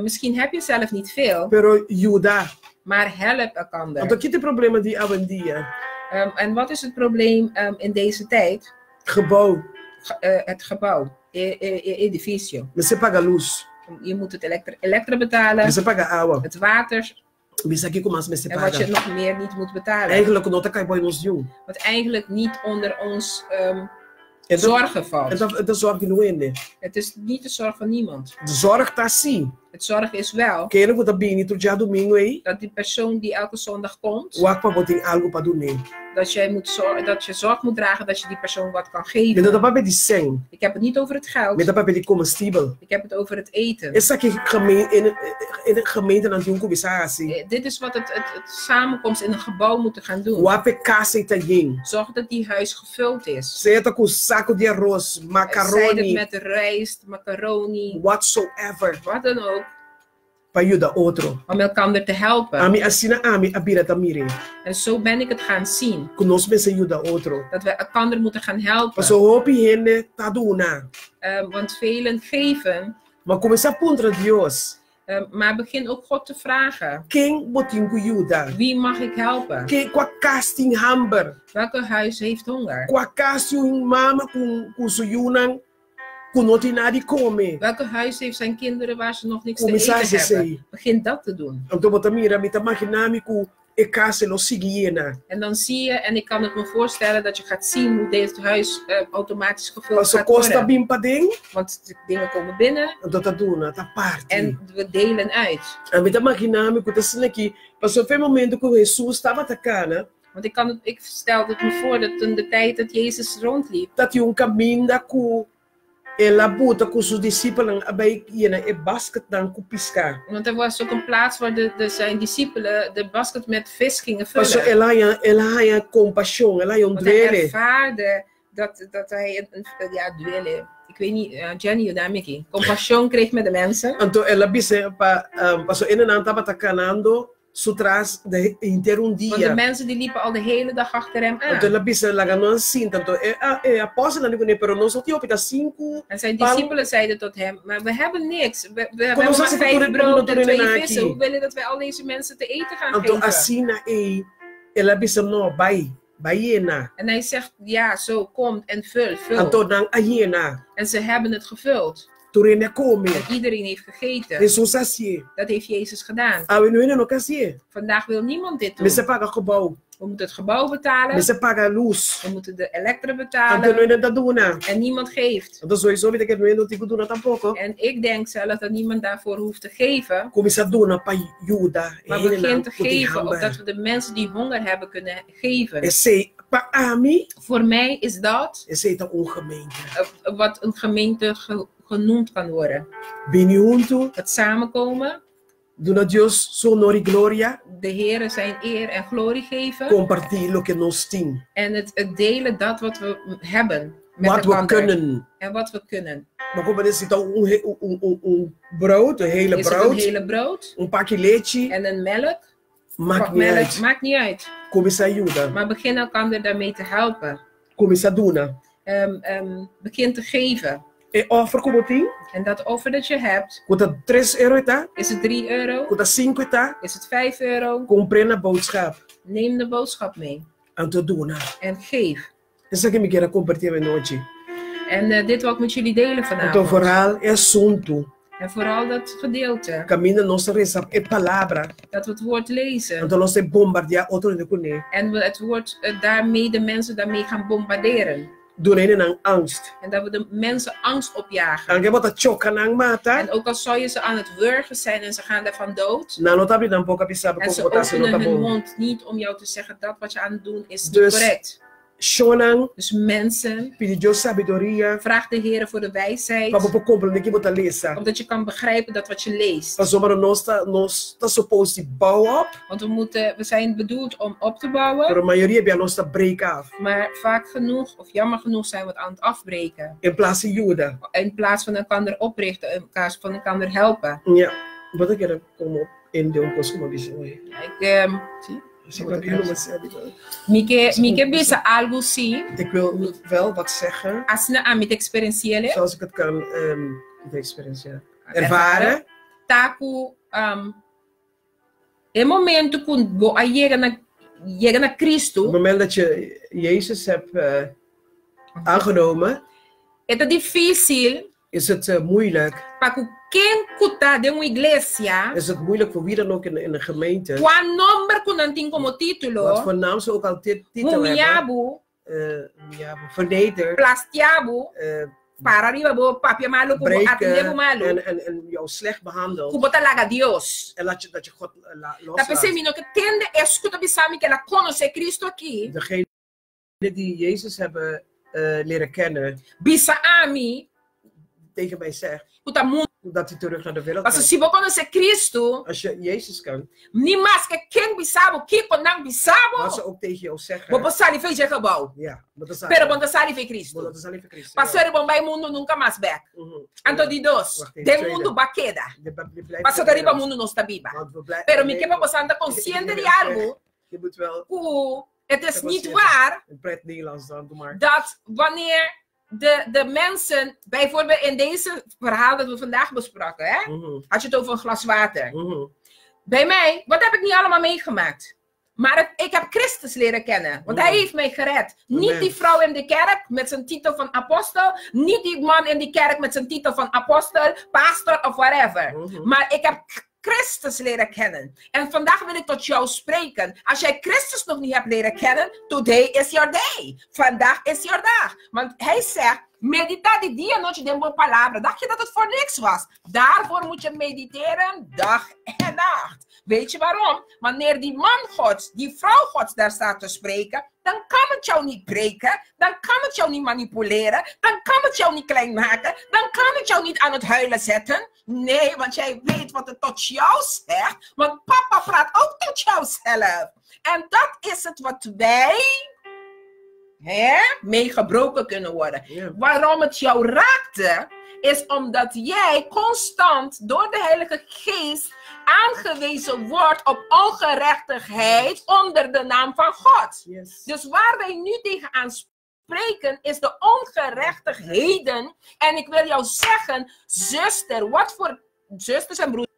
A: Misschien heb je zelf niet veel,
C: Pero Juda.
A: maar help elkaar.
C: Então que tem problema de avendia.
A: En wat is het probleem in deze tijd?
C: Gebouw.
A: Het gebouw, edificio.
C: Você paga luz.
A: Je moet het elektra betalen,
C: Você paga água.
A: het water
C: Bisa aqui como as meste
A: en wat je
C: paga.
A: nog meer niet moet betalen.
C: Eigenlijk nota kai boy nos jong.
A: Wat eigenlijk niet onder ons
C: Então
A: zorgen valt.
C: então zorg no ende.
A: Het is niet de zorg van niemand.
C: De zorg tá sim.
A: Het zorg is wel
C: Quero que tá bem outro dia domingo aí.
A: dat die persoon die elke zondag komt,
C: O aqua botin algo para doen.
A: dat je zorg moet dragen dat je die persoon wat kan
C: Me dá
A: geven.
C: para pedir 100.
A: Ik heb het niet over het
C: Me
A: geld,
C: dá para pedir comestível.
A: ik heb het over het eten.
C: Essa aqui in de gemeente dan doen começar assim.
A: Dit is wat het samenkomst in een gebouw moeten gaan doen.
C: O APK Italiën.
A: Zorg dat die huis gevuld is.
C: Zeta com saco de arroz,
A: Zij het
C: macaroni,
A: met rijst, macaroni,
C: whatsoever.
A: wat dan ook.
C: para ayudar otro.
A: Om elkaar te helpen.
C: Ami asina ami abira tamiri.
A: En zo ben ik het gaan zien.
C: Kunos mensen ayuda otro.
A: Dat we elkaar moeten gaan helpen.
C: Paso hopi hende taduna.
A: Want velen geven.
C: Maar começa a puntra Dios.
A: Maar begin ook God te vragen.
C: Quem botinho ayuda?
A: Wie mag ik helpen?
C: Quem qua casting hamber?
A: Welke huis heeft honger?
C: Qua casting mama com suyunan kunotinadi come.
A: Welke huis heeft zijn kinderen waar ze nog niks te eten hebben? Begin dat te doen. En dan zie je, en ik kan het me voorstellen dat je gaat zien hoe dit huis automatisch gevuld gaat worden. Want de dingen komen binnen en we delen uit. Want ik stel het me voor dat in de tijd dat Jezus rondliep.
C: Dat je een caminda ku ela buta com seus discípulos abai yena e basket dan ku piscar.
A: Want er was ook een plaats waar zijn discipelen de basket met vis gingen vullen.
C: Paso ela ya compassion, ela ya
A: dwele. Hij ervaarde dat hij dwele. Ik weet niet, Jenny, daarmee compassion kreeg met de mensen.
C: Então ela bise paso ene nan taba takanando sutras de inteiro dia.
A: Want de mensen die liepen al de hele dag achter hem aan.
C: Então ela bise lagano assim, tanto apóstolo não nem pero nós só tinha 5.
A: En zijn discipelen zeiden tot hem, maar we hebben niks. We hebben maar 5 brood en 2 vissen. Hoe willen dat wij al deze mensen te eten gaan geven?
C: Então assim ela bise no Baiena.
A: En hij zegt, ja, zo komt en vul.
C: Então dan aiena.
A: En ze hebben het gevuld.
C: En
A: iedereen heeft gegeten. Dat heeft Jezus gedaan. Vandaag wil niemand dit doen. We moeten het gebouw betalen. We moeten de elektra betalen. En niemand geeft. En ik denk zelf dat niemand daarvoor hoeft te geven. Maar begin te geven, opdat we de mensen die honger hebben kunnen geven. Voor mij is dat wat een gemeente genoemd kan worden. Het samenkomen.
C: Doen Dios su honor y gloria.
A: De Heere zijn eer en glorie geven.
C: Compartir lo que nos tiene.
A: En het delen dat wat we hebben. Met
C: wat we kunnen.
A: En wat we kunnen.
C: Maar kom, er zit brood, een hele brood.
A: Een hele brood.
C: Een pakje leche.
A: En een melk.
C: Maakt niet uit.
A: Maakt niet uit.
C: Começa ayuda.
A: Maar begin elkaar daarmee te helpen.
C: Começa dona.
A: Begin te geven.
C: E offer como tem?
A: En dat offer dat je hebt.
C: Custa €3 tá?
A: Is het €3?
C: Custa 5 tá?
A: Is het €5?
C: Comprei na boodschap.
A: Neem de boodschap mee.
C: Anto dona.
A: En geef.
C: Isso que me quero compartilhar noite.
A: En dit wil ik met jullie delen vanavond.
C: Então vooral é assunto.
A: En vooral dat gedeelte.
C: Caminha nossa reza é palavra.
A: Dat we het woord lezen.
C: Então nós bombardear outro de kune.
A: En we het woord daarmee de mensen daarmee gaan bombarderen.
C: Doen angst.
A: En dat we de mensen angst opjagen.
C: En
A: ook al zou je ze aan het wurgen zijn en ze gaan daarvan dood.
C: En ze
A: openen hun mond niet om jou te zeggen dat wat je aan het doen is niet correct. Dus mensen, vraag de Heer voor de wijsheid. Omdat je kan begrijpen dat wat je leest. Want we zijn bedoeld om op te bouwen. Maar vaak genoeg, of jammer genoeg, zijn we het aan het afbreken. In plaats van elkaar oprichten, in plaats van elkaar helpen.
C: Ja, wat ik er kom op in de
A: Mike bisa algo sim.
C: Ik wil wel wat zeggen.
A: Asna amit experienciële.
C: Zoals ik het kan ervaren.
A: Taku el momento kun bo llega na Cristo.
C: Op het moment dat je Jezus hebt aangenomen.
A: Het is difícil.
C: Is het moeilijk.
A: Quem cuta de uma iglesia.
C: Is het moeilijk voor wie dan ook in de gemeente.
A: Qua nombre kun dan como título.
C: Wat voor naam ze ook al titel hebben. Verneder.
A: Plastiabo. Para arriba bo papia malo como atendebo malo.
C: En jou slecht behandeld.
A: Como talaga Dios.
C: En dat je God loslaat.
A: Dat pensei no que tende escuta bisami que la conoce Cristo aqui.
C: Degene die Jezus hebben leren kennen.
A: Bisa ami.
C: Tegen mij zegt. Dat hij terug naar de wereld
A: gaat. Als je konden ze Christus.
C: Als je Jezus kan.
A: Niet maar que ken bisabo, kiko nang bisabo.
C: Maar ze ook tegen jou zeggen.
A: Bobo sali fez je gebouw.
C: Ja.
A: Pero bonda sali fez Cristo. Pastor bombay mundo nunca mais back. Anto di dos. De mundo baqueda. Pastor arriba mundo não está viva. Pero mi kepa posanda consciente de algo.
C: Je moet wel.
A: Het is niet waar.
C: Pret Nederlands dan, doe maar.
A: Dat wanneer de mensen, bijvoorbeeld in deze verhaal dat we vandaag besproken, hè? Had je het over een glas water. Bij mij, wat heb ik niet allemaal meegemaakt? Maar ik heb Christus leren kennen, want hij heeft mij gered. Niet die vrouw in de kerk met zijn titel van apostel, niet die man in de kerk met zijn titel van apostel, pastor of whatever. Maar ik heb Christus leren kennen. En vandaag wil ik tot jou spreken. Als jij Christus nog niet hebt leren kennen, today is your day. Vandaag is your dag. Want hij zegt, medita de dia noche de boa palavra. Dacht je dat het voor niks was? Daarvoor moet je mediteren dag en nacht. Weet je waarom? Wanneer die man Gods, die vrouw Gods daar staat te spreken, dan kan het jou niet breken, dan kan het jou niet manipuleren, dan kan het jou niet klein maken, dan kan het jou niet aan het huilen zetten. Nee, want jij weet wat het tot jou zegt, want papa praat ook tot jouzelf. En dat is het wat wij mee gebroken kunnen worden. Waarom het jou raakte, is omdat jij constant door de Heilige Geest aangewezen wordt op ongerechtigheid onder de naam van God. Dus waar wij nu tegenaan spreken is de ongerechtigheden. En ik wil jou zeggen, zuster, wat voor zusters en broers,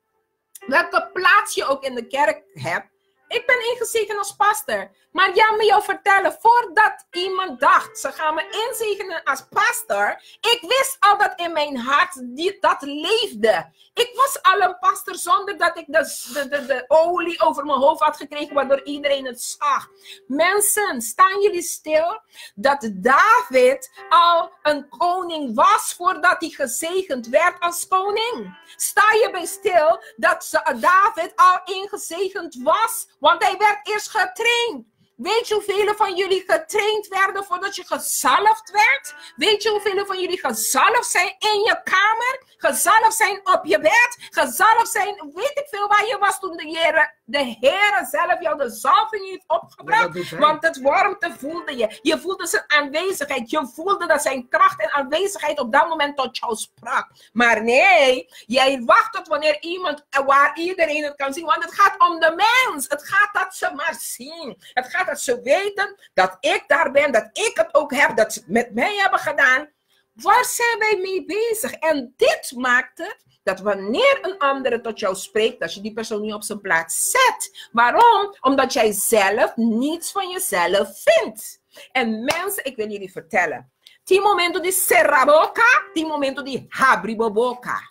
A: welke plaats je ook in de kerk hebt. Ik ben ingezegend als pastor. Maar jij moet jou vertellen, voordat iemand dacht, ze gaan me inzegenen als pastor. Ik wist al dat in mijn hart dat leefde. Ik was al een pastor zonder dat ik de olie over mijn hoofd had gekregen, waardoor iedereen het zag. Mensen, staan jullie stil dat David al een koning was voordat hij gezegend werd als koning? Sta je bij stil dat David al ingezegend was? Want hij werd eerst getraind. Weet je hoeveel van jullie getraind werden voordat je gezalfd werd? Weet je hoeveel van jullie gezalfd zijn in je kamer? Gezalfd zijn op je bed? Gezalfd zijn, weet ik veel waar je was toen de Heer zelf jou de zalving heeft opgebracht? Want het warmte voelde je. Je voelde zijn aanwezigheid. Je voelde dat zijn kracht en aanwezigheid op dat moment tot jou sprak. Maar nee, jij wacht tot wanneer iemand, waar iedereen het kan zien. Want het gaat om de mens. Het gaat dat ze maar zien. Het gaat dat ze weten dat ik daar ben, dat ik het ook heb, dat ze het met mij hebben gedaan. Waar zijn wij mee bezig? En dit maakt het dat wanneer een andere tot jou spreekt, dat je die persoon niet op zijn plaats zet. Waarom? Omdat jij zelf niets van jezelf vindt. En mensen, ik wil jullie vertellen. Tem momento de cerrar a boca, tem momento de abrir a boca.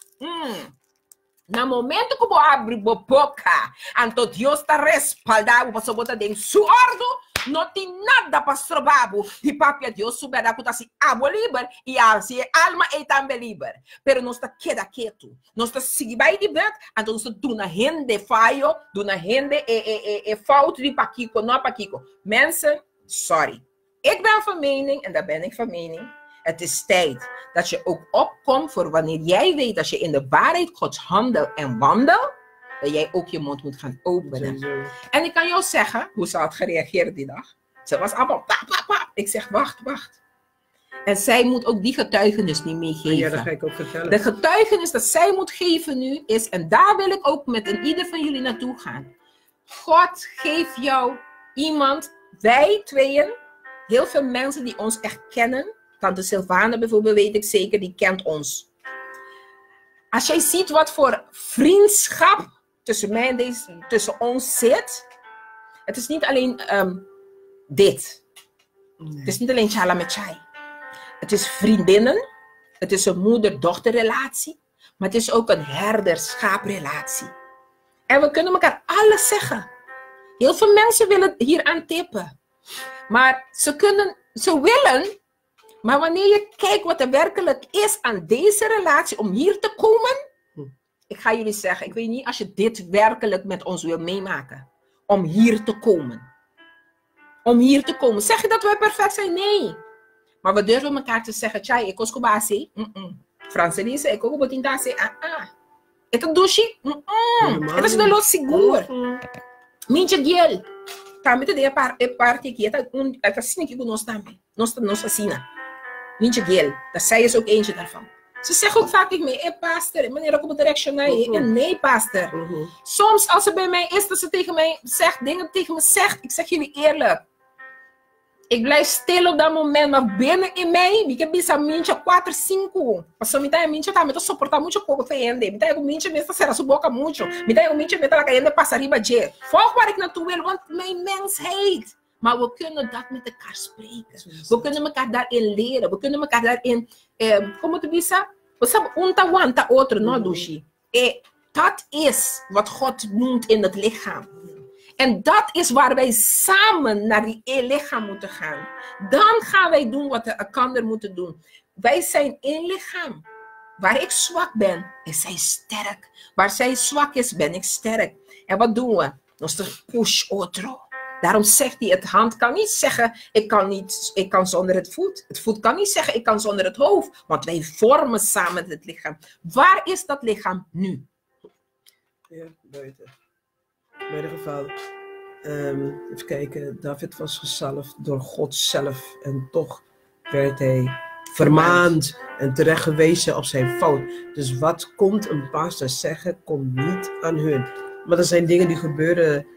A: No momento que eu abro a boca, então Deus está respaldado, você bota dentro suordo, não tem nada para strobabu. E papi, Deus souberá que está se abo livre e a alma é também livre. Pero não está quieto, não está seguindo bem de vento, então você duna hende falho, duna hende fout de paquico, não paquico. Mensen, sorry. Ik ben van mening, en daar ben ik van mening. Het is tijd dat je ook opkomt voor wanneer jij weet dat je in de waarheid Gods handelt en wandelt, dat jij ook je mond moet gaan openen. En ik kan jou zeggen hoe ze had gereageerd die dag. Ze was allemaal pap. Ik zeg wacht. En zij moet ook die getuigenis niet meegeven.
C: Ja, dat ga ik ook vertellen.
A: De getuigenis dat zij moet geven nu is, en daar wil ik ook met ieder van jullie naartoe gaan. God geeft jou iemand, wij tweeën, heel veel mensen die ons echt kennen. Tante Sylvana bijvoorbeeld, weet ik zeker, die kent ons. Als jij ziet wat voor vriendschap tussen mij en tussen ons zit. Het is niet alleen dit. Nee. Het is niet alleen chala met chai. Het is vriendinnen. Het is een moeder-dochterrelatie. Maar het is ook een herder-schaaprelatie. En we kunnen elkaar alles zeggen. Heel veel mensen willen hier aan tippen. Maar ze willen. Maar wanneer je kijkt wat er werkelijk is aan deze relatie om hier te komen. Ik ga jullie zeggen, ik weet niet als je dit werkelijk met ons wil meemaken. Om hier te komen. Om hier te komen. Zeg je dat wij perfect zijn? Nee. Maar we durven elkaar te zeggen, tjai, ik was kobasi. Francelise, ik ook botin daar zei, het is doshi, het is de los seguro. Minche gel, também te dei a parte aqui, é assim que nós também, nós assina. Minche gel, daar zij is ook eentje daarvan. Ze zeggen ook vaak tegen mij, pastor, meneer, ik moet directioneel. En nee, pastor. Soms als ze bij mij is, dat ze tegen mij zegt, dingen tegen me zegt, ik zeg jullie eerlijk. Ik blijf stil op dat moment, maar binnen in mij, ik heb essa mincha 4, 5. Passou me tá mincha tá, me tô suportar muito pouco feende. Me tá mincha me tá será sua boca muito. Me tá mincha me tá lá caindo passar riba je. Volg waar ik naartoe wil, want mijn mens heet. Maar we kunnen dat met elkaar spreken. We kunnen elkaar daarin leren. We kunnen elkaar daarin, como tu disse, we sabe, aguanta outro, não, Dushi? Dat is wat God noemt in het lichaam. En dat is waar wij samen naar die lichaam moeten gaan. Dan gaan wij doen wat de ander moet doen. Wij zijn één lichaam. Waar ik zwak ben, is zij sterk. Waar zij zwak is, ben ik sterk. En wat doen we? Ons push otro. Daarom zegt hij, het hand kan niet zeggen, ik kan zonder het voet. Het voet kan niet zeggen, ik kan zonder het hoofd. Want wij vormen samen het lichaam. Waar is dat lichaam nu?
C: Ja, buiten. In ieder geval, even kijken, David was gezalfd door God zelf. En toch werd hij vermaand en terecht gewezen op zijn fout. Dus wat komt een pastor zeggen, komt niet aan hun. Maar er zijn dingen die gebeuren,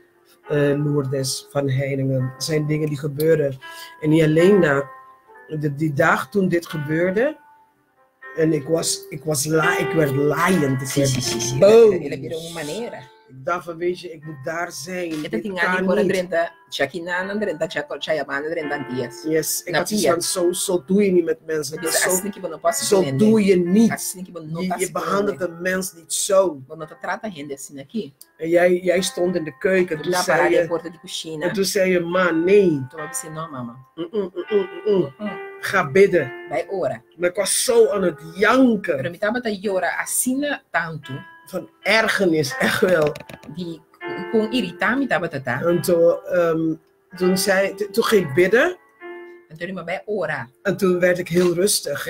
C: Lourdes van Heiningen. Er zijn dingen die gebeuren. En niet alleen na die dag toen dit gebeurde. En ik werd laaiend. Ik werd boos. Ik dacht van, weet je, ik moet daar zijn. Yes, ik had iets van, zo doe je niet met mensen. Zo doe je niet. Je behandelt een mens niet zo. En jij stond in de keuken. En toen zei je, ma, nee. Ga bidden. Maar ik was zo aan het janken. Van ergernis, echt wel. En toen ging ik bidden. En toen werd ik heel rustig.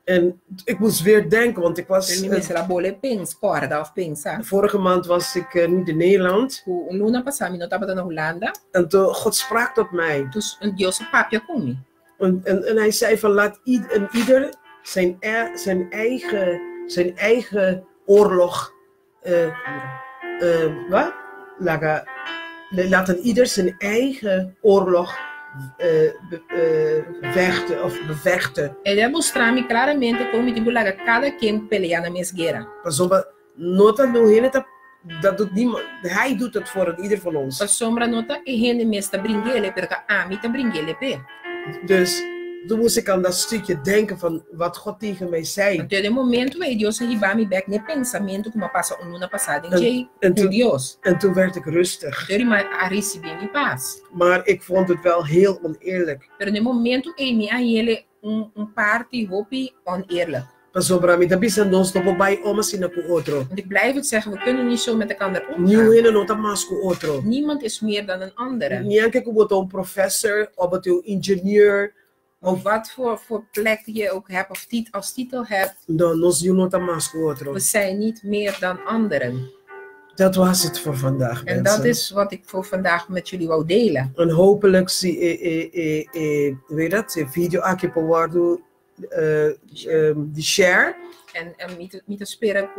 C: En ik moest weer denken, want ik was... Vorige maand was ik niet in Nederland. En toen God sprak tot mij. En hij zei van, laat ieder zijn eigen oorlog, laten ieder zijn eigen oorlog vechten of bevechten.
A: Ele mostrou-me claramente como cada quem pelear na minha guerra.
C: Dat doet niemand. Hij doet het voor ieder van ons. Dus toen moest ik aan dat stukje denken van wat God tegen mij zei. En toen werd ik rustig. Maar ik vond het wel heel oneerlijk.
A: Ik blijf het zeggen, we kunnen niet zo met elkaar omgaan. Niemand is meer dan een andere.
C: Een professor of een ingenieur.
A: Of wat voor plek je ook hebt of als titel hebt. We zijn niet meer dan anderen.
C: Dat was het voor vandaag,
A: en mensen. Dat is wat ik voor vandaag met jullie wou delen.
C: En hopelijk zie weet dat, video aqui para waardoor die share.
A: En niet te speren,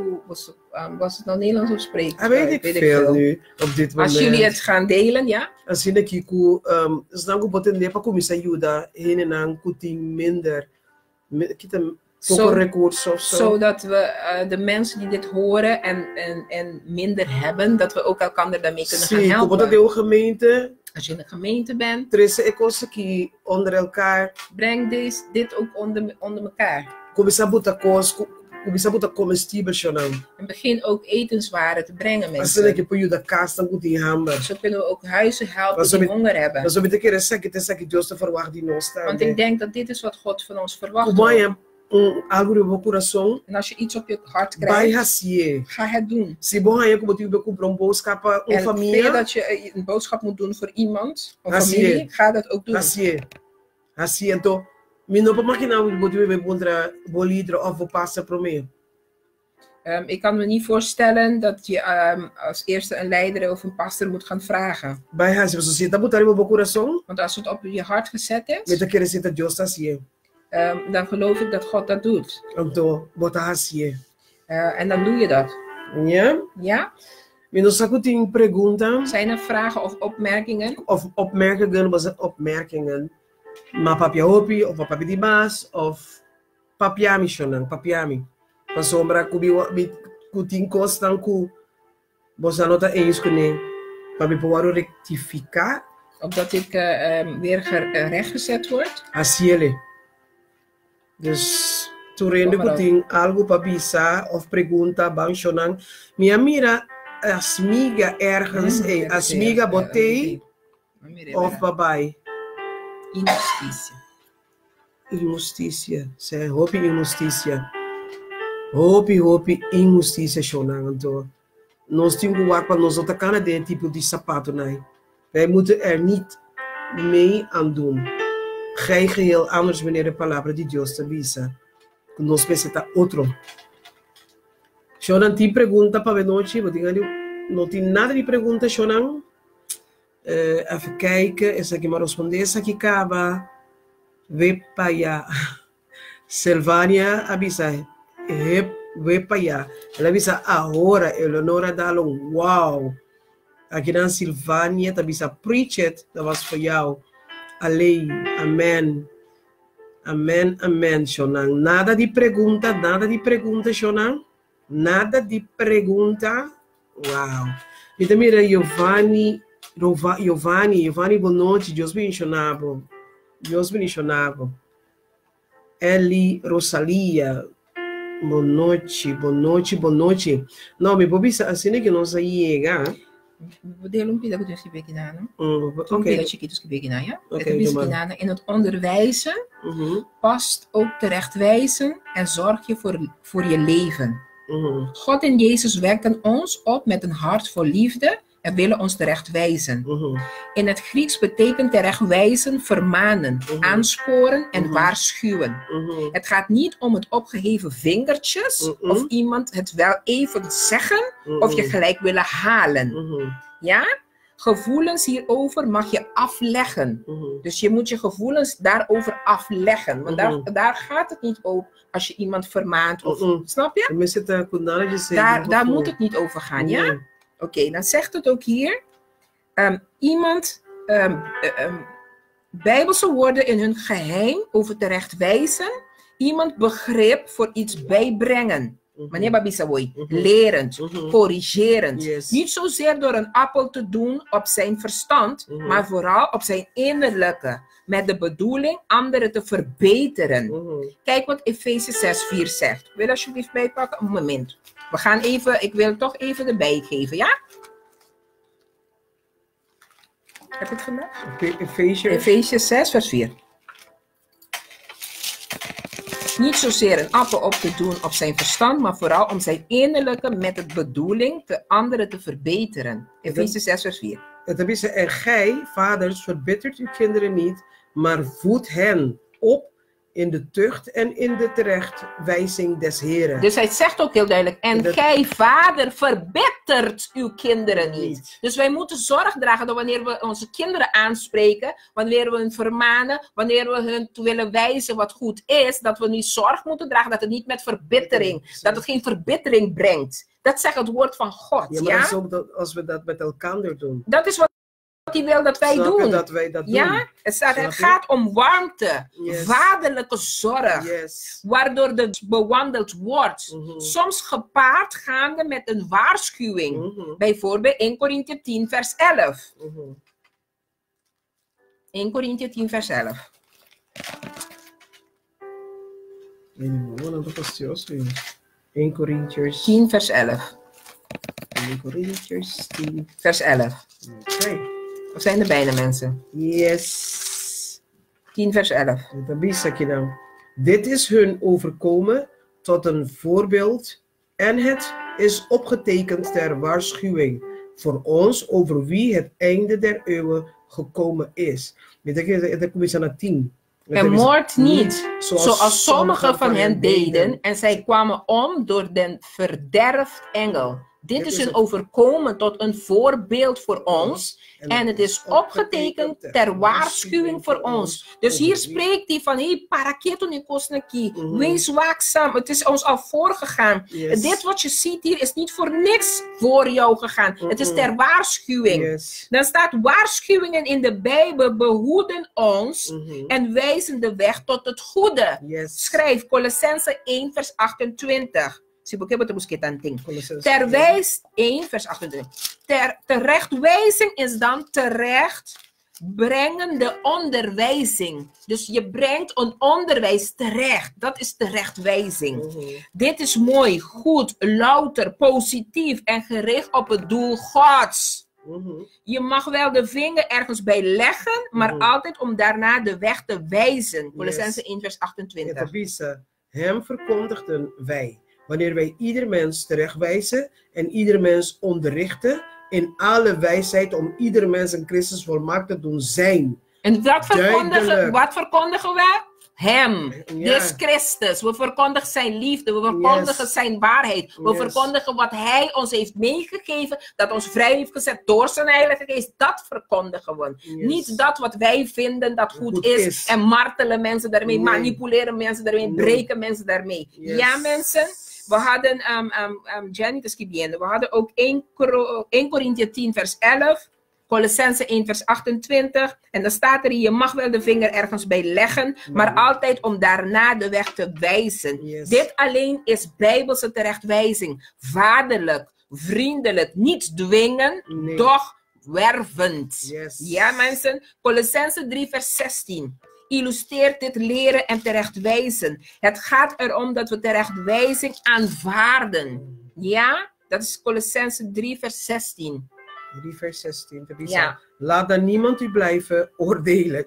A: was het nou Nederlands of spreken?
C: Weet ik veel nu, op dit moment.
A: Als jullie het gaan delen, ja?
C: Als je kiku, snap ik in de commissie Juda, heen en aan kuting minder,
A: zodat we de mensen die dit horen en minder hebben, dat we ook elkaar daarmee kunnen gaan helpen. Als je in de gemeente bent,
C: onder elkaar.
A: Breng dit ook onder elkaar. En begin ook etenswaren te brengen, mensen. Zo kunnen we ook huizen helpen die honger hebben. Want ik denk dat dit is wat God van ons verwacht. En als je iets op je hart krijgt, ga het doen. En vind dat je een boodschap moet doen voor iemand of familie, ga dat ook doen.
C: Mino pa makina we bolidro of we passen promeo.
A: Ik kan me niet voorstellen dat je als eerste een leider of een pastor moet gaan vragen.
C: Bij haar ze zit, dat moet daar op corazon.
A: Want als het op je hart gezet is,
C: met de keren zit dat Dios zie.
A: Dan geloof ik dat God dat doet.
C: Om to bota zie.
A: En dan doe je dat.
C: Ja?
A: Ja?
C: Mino sakuting pregunta.
A: Zijn er vragen of opmerkingen?
C: Of opmerkingen, was het opmerkingen. Maar papia hopi of papi di mas of papiami shonan, papiami. Maar sombra kuting kostan ku bosanota eens kune. Papi powaro rectificar.
A: Opdat ik weer rechtgezet word.
C: Asiele. Dus turende kuting algo papisa of pregunta bang shonan. Mira asmiga ergens asmiga botei of babai.
A: Injusticia.
C: Injusticia. Sei hopi injusticia. Hopi injusticia shonanganto. Nós temos que para nós outra cara de tipo de sapato nee. Wij moeten niet mee aan doen. Gij geheel anders wanneer de palavra de Dios te visa. Nós pensamos outro. Shonan ti pergunta para noite, vou dizer não tem nada de pergunta Shonan. Even kijken, is aqui maar responder, is aqui cava, Vepaya, Silvania avisa, Vepaya, ela avisa agora, Eleonora Dalon, wow, aqui na Silvania, avisa, preach it, dat was voor jou, alleen, amen, amen, amen, Shonan, nada de pergunta, Shonan, nada de pergunta, wow, e mira, Giovanni, boa noite, Deus bendicionado. Eli Rosalia, boa noite. Não, me bobi assim que não chega.
A: Deel een pida goed gesprek gedaan. Een pida chiquitos gesprek gedaan, ja? In het onderwijzen past ook terechtwijzen en zorg je voor je leven. God en Jezus werken ons op met een hart voor liefde en willen ons terechtwijzen. In het Grieks betekent terechtwijzen vermanen, aansporen en waarschuwen. Het gaat niet om het opgeheven vingertjes of iemand het wel even zeggen of je gelijk willen halen. Ja? Gevoelens hierover mag je afleggen. Dus je moet je gevoelens daarover afleggen. Want daar gaat het niet over als je iemand vermaant. Of, snap je? Daar moet het niet over gaan, ja? Oké, dan zegt het ook hier. Bijbelse woorden in hun geheim over terechtwijzen. Iemand begrip voor iets bijbrengen. Wanneer babisawoy, lerend, corrigerend. Niet zozeer door een appel te doen op zijn verstand, maar vooral op zijn innerlijke. Met de bedoeling anderen te verbeteren. Kijk wat Efesiërs 6:4 zegt. Wil je alsjeblieft bijpakken? Een moment. We gaan even, ik wil toch even erbij geven, ja? Heb je het gedaan? Efesiërs 6:4. Niet zozeer een appel op te doen op zijn verstand, maar vooral om zijn innerlijke met de bedoeling de anderen te verbeteren. Efesiërs 6:4.
C: Het is en gij, vaders, verbittert uw kinderen niet, maar voed hen op in de tucht en in de terechtwijzing des Heren.
A: Dus hij zegt ook heel duidelijk, en gij, vader, verbittert uw kinderen niet. Dus wij moeten zorg dragen dat wanneer we onze kinderen aanspreken, wanneer we hen vermanen, wanneer we hun willen wijzen wat goed is, dat we nu zorg moeten dragen dat het niet met verbittering, dat het geen verbittering brengt. Dat zegt het woord van God.
C: Ja, maar dat is ook dat als we dat met elkaar doen.
A: Dat is wat hij wil dat wij doen.
C: Dat wij dat doen.
A: Ja? Het gaat om warmte, vaderlijke zorg, waardoor het bewandeld wordt. Soms gepaard gaande met een waarschuwing. Bijvoorbeeld 1 Korinthe 10 vers 11. 1 Korinthe 10 vers 11.
C: 1 Corinthians
A: 10 vers 11.
C: 1 Corinthians 10
A: vers 11.
C: Okay.
A: We zijn er bijna, mensen.
C: Yes.
A: 10 vers 11.
C: Dit is hun overkomen tot een voorbeeld en het is opgetekend ter waarschuwing voor ons over wie het einde der eeuwen gekomen is. Met de kom je naar 10
A: En moord niet, zoals sommigen van hen deden, en zij kwamen om door den verderfengel. Dit is een overkomen tot een voorbeeld voor ons. En het is opgetekend ter waarschuwing voor ons. Dus hier spreekt hij van, hey, paraketo ni kosnaki. Wees waakzaam. Het is ons al voorgegaan. Dit wat je ziet hier is niet voor niks voor jou gegaan. Het is ter waarschuwing. Dan staat waarschuwingen in de Bijbel behoeden ons en wijzen de weg tot het goede. Schrijf Colossense 1 vers 28. Terwijs 1 vers 28. Terechtwijzing is dan terecht brengende onderwijzing. Dus je brengt een onderwijs terecht. Dat is terechtwijzing. Dit is mooi, goed, louter, positief en gericht op het doel Gods. Je mag wel de vinger ergens bij leggen, maar altijd om daarna de weg te wijzen. Colossense 1 vers 28.
C: Hem verkondigden wij. Wanneer wij ieder mens terechtwijzen en ieder mens onderrichten in alle wijsheid om ieder mens in Christus volmaakt te doen zijn.
A: En wat verkondigen we? Hem. Dus Christus. We verkondigen zijn liefde. We verkondigen zijn waarheid. We verkondigen wat hij ons heeft meegegeven. Dat ons vrij heeft gezet door zijn Heilige Geest. Dat verkondigen we. Niet dat wat wij vinden dat goed is. En martelen mensen daarmee. Manipuleren mensen daarmee. Breken mensen daarmee. Ja mensen. We hadden, Jenny te scribiendo, we hadden ook 1 Korinthe 10 vers 11, Colossense 1 vers 28. En dan staat er hier, je mag wel de vinger ergens bij leggen, maar altijd om daarna de weg te wijzen. Dit alleen is bijbelse terechtwijzing. Vaderlijk, vriendelijk, niet dwingen, doch wervend. Ja mensen, Colossense 3 vers 16. Illustreert dit leren en terechtwijzen. Het gaat erom dat we terechtwijzing aanvaarden. Ja, dat is Colossense 3 vers 16.
C: 3 vers 16. Laat dan niemand u blijven oordelen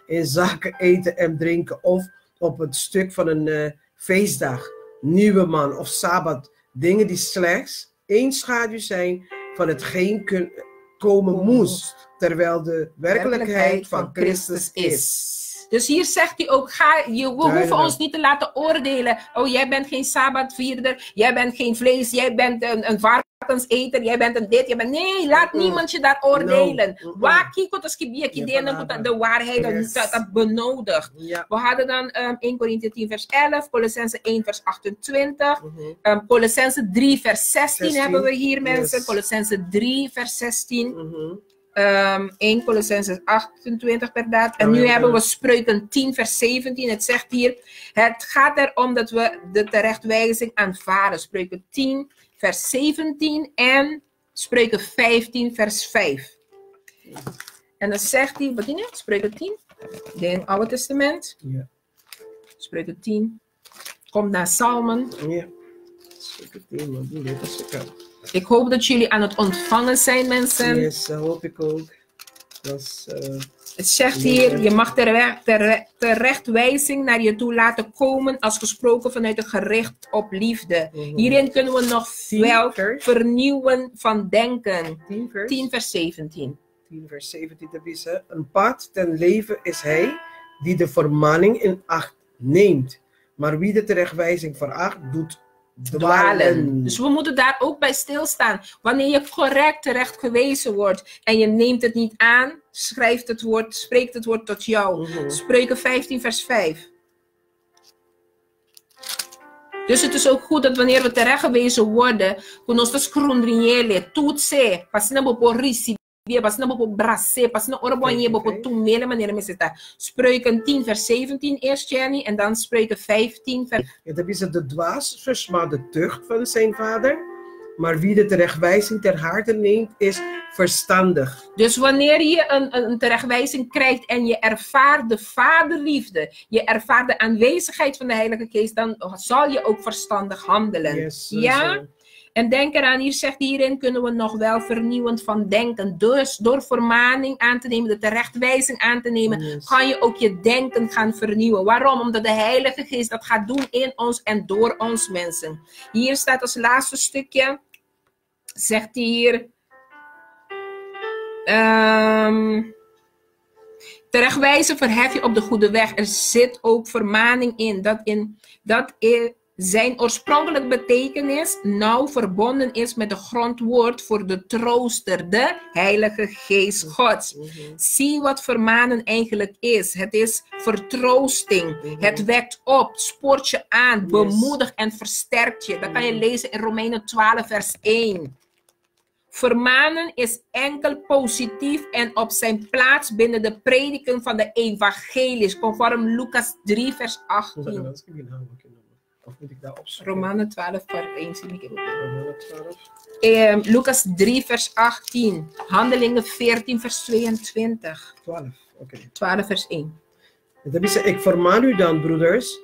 C: in zaken eten en drinken of op het stuk van een feestdag, nieuwe man of sabbat. Dingen die slechts één schaduw zijn van hetgeen komen moest. Terwijl de werkelijkheid van Christus is.
A: Dus hier zegt hij ook, we hoeven ons niet te laten oordelen. Oh, jij bent geen sabbatvierder, jij bent geen vlees, jij bent een varkenseter, jij bent een dit, jij bent... Nee, laat niemand je daar oordelen. De waarheid dat benodigt. We hadden dan 1 Korinthe 10 vers 11, Colossense 1 vers 28, Colossense 3 vers 16 hebben we hier mensen, Colossense 3 vers 16. 1 Colossense 28 per daad. En nu hebben we Spreuken 10 vers 17. Het zegt hier, het gaat erom dat we de terechtwijzing aanvaarden. Spreuken 10 vers 17 en Spreuken 15 vers 5. En dan zegt hij, wat is het? Spreuken 10, in het Oude Testament. Spreuken 10, komt naar Psalmen.
C: Spreuken 10, man, die dat is het.
A: Ik hoop dat jullie aan het ontvangen zijn, mensen.
C: Yes, dat hoop ik ook.
A: Het zegt hier, je mag terechtwijzing naar je toe laten komen als gesproken vanuit een gericht op liefde. Hierin kunnen we nog wel vernieuwen van denken. 10 vers 17.
C: 10 vers 17 te wisselen. Een pad ten leven is hij die de vermaning in acht neemt. Maar wie de terechtwijzing veracht, doet dwalen.
A: Dus we moeten daar ook bij stilstaan. Wanneer je correct terecht gewezen wordt en je neemt het niet aan, spreekt het woord tot jou. Spreuken 15 vers 5. Dus het is ook goed dat wanneer we terecht gewezen worden, we ons scrondriële, toetse, pasina bopo risi, pasina bopo brasse, pasina orbonje bopo tumele, wanneer we zitten. Spreuken 10 vers 17 eerst, Jenny, en dan Spreuken 15 vers...
C: Dat is de dwaas versmaakt de tucht van zijn vader, maar wie de terechtwijzing ter harte neemt, is verstandig.
A: Dus wanneer je een terechtwijzing krijgt en je ervaart de vaderliefde, je ervaart de aanwezigheid van de Heilige Geest, dan zal je ook verstandig handelen.
C: Yes,
A: ja? En denk eraan, hier zegt hierin kunnen we nog wel vernieuwend van denken. Dus door vermaning aan te nemen, de terechtwijzing aan te nemen, kan je ook je denken gaan vernieuwen. Waarom? Omdat de Heilige Geest dat gaat doen in ons en door ons mensen. Hier staat als laatste stukje, zegt hij hier... Terechtwijzen verhef je op de goede weg. Er zit ook vermaning in. Dat zijn oorspronkelijke betekenis nauw verbonden is met het grondwoord voor de trooster, de Heilige Geest Gods. Zie wat vermanen eigenlijk is. Het is vertroosting. Het wekt op, spoort je aan, bemoedigt en versterkt je. Dat kan je lezen in Romeinen 12 vers 1. Vermanen is enkel positief en op zijn plaats binnen de prediking van de evangelies, conform Lucas 3 vers 18.
C: Of moet ik daar opzoeken?
A: Romeinen 12 vers 1.
C: Romeinen 12.
A: Lucas 3 vers 18. Handelingen 14 vers 22.
C: 12, oké.
A: 12 vers 1.
C: Ik vermaan u dan, broeders,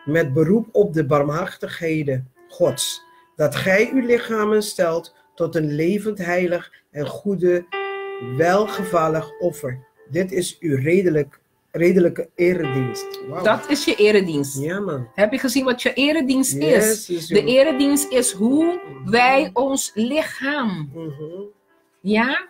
C: met beroep op de barmhartigheden Gods, dat gij uw lichamen stelt tot een levend, heilig en goede, welgevallig offer. Dit is uw redelijke eredienst. Wow.
A: Dat is je eredienst.
C: Ja, man.
A: Heb je gezien wat je eredienst is? De eredienst is hoe wij ons lichaam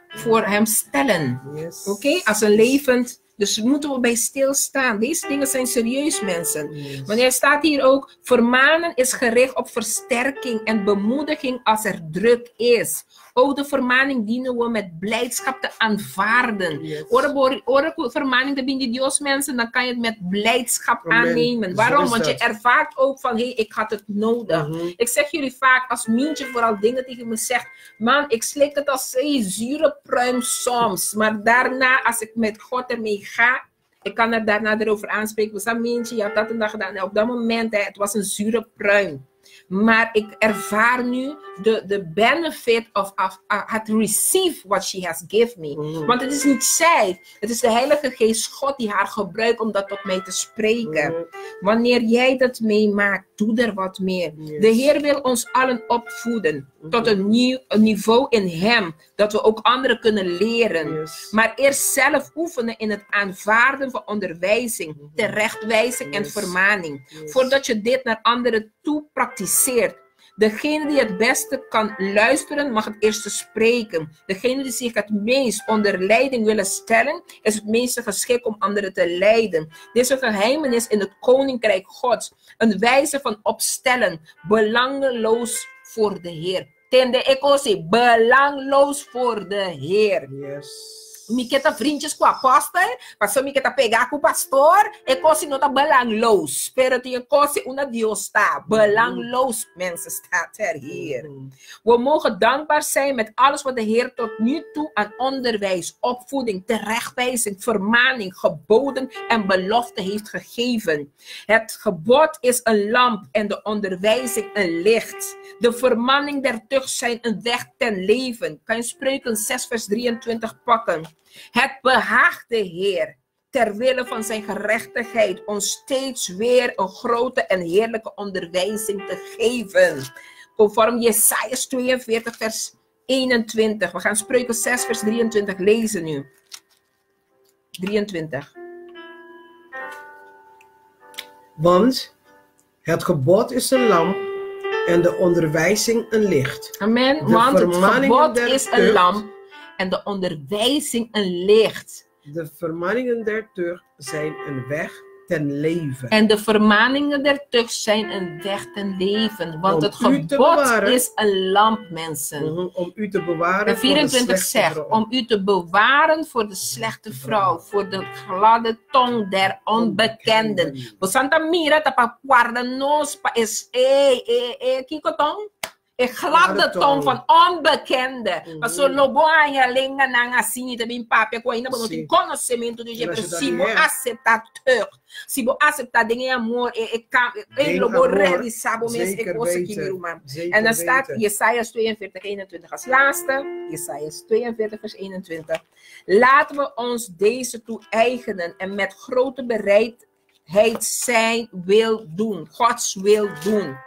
A: voor hem stellen. Oké? Als een levend. Dus moeten we bij stilstaan. Deze dingen zijn serieus, mensen. Wanneer staat hier ook, vermanen is gericht op versterking en bemoediging als er druk is. Ook de vermaning dienen we met blijdschap te aanvaarden. Hoor vermaning te bieden Dios, mensen, dan kan je het met blijdschap aannemen. Waarom? Want je ervaart ook van, hey, ik had het nodig. Ik zeg jullie vaak, als Mientje vooral dingen tegen me zegt, man, ik slik het als zure pruim soms. Maar daarna, als ik met God ermee ga, ik kan er daarna erover aanspreken. We zijn Mientje, je had dat en dat gedaan. En op dat moment, het was een zure pruim. Maar ik ervaar nu de benefit of het receive what she has given me. Want het is niet zij. Het is de Heilige Geest God die haar gebruikt om dat tot mij te spreken. Wanneer jij dat meemaakt, doe er wat meer. De Heer wil ons allen opvoeden. Tot een nieuw niveau in hem. Dat we ook anderen kunnen leren. Maar eerst zelf oefenen in het aanvaarden van onderwijzing. Terechtwijzing en vermaning. Voordat je dit naar anderen toe praktiseert. Degene die het beste kan luisteren, mag het eerste spreken. Degene die zich het meest onder leiding willen stellen, is het meeste geschikt om anderen te leiden. Deze geheimenis in het Koninkrijk Gods. Een wijze van opstellen, belangeloos voor de Heer. Tende ekosi, belangloos voor de Heer. Miketa vriendjes com o apóstolo, passou Miketa pegar com o pastor, e cosi não tá belangloos. Espera que cosi una Dios está. Belangloos, mensen, staat er hier. We mogen dankbaar zijn met alles wat de Heer tot nu toe aan onderwijs, opvoeding, terechtwijzing, vermaning, geboden en belofte heeft gegeven. Het gebod is een lamp en de onderwijzing een licht. De vermanning der tucht zijn een weg ten leven. Kan je Spreuken 6 vers 23 pakken. Het behaagt de Heer, ter wille van zijn gerechtigheid, ons steeds weer een grote en heerlijke onderwijzing te geven. Conform Jesaja 42 vers 21. We gaan Spreuken 6 vers 23 lezen nu. 23.
C: Want het gebod is een lamp en de onderwijzing een licht.
A: Amen. Want het gebod is een lamp en de onderwijzing een licht.
C: De vermaningen der tucht zijn een weg ten leven.
A: En de vermaningen der tucht zijn een weg ten leven. Want het gebod is een lamp, mensen.
C: Om u te bewaren.
A: En 24 zegt, om u te bewaren voor de slechte vrouw. Voor de gladde tong der onbekenden. We Santa Mira, tapa guarda nos pa es kiko tong. Ik gladde tong van onbekende. Maar zo loboanya lenga nanga sini te bin papia kwa ina bono tin conhecimento de Jesus. Si bo aceitar tucht. Si bo aceitar dingen amor lobo ready sabo mes ekose kimiruma. En dan staat Jesaja 42 21 als laatste. Jesaja 42 vers 21. Laten we ons deze toe-eigenen en met grote bereidheid zijn wil doen. Gods wil doen.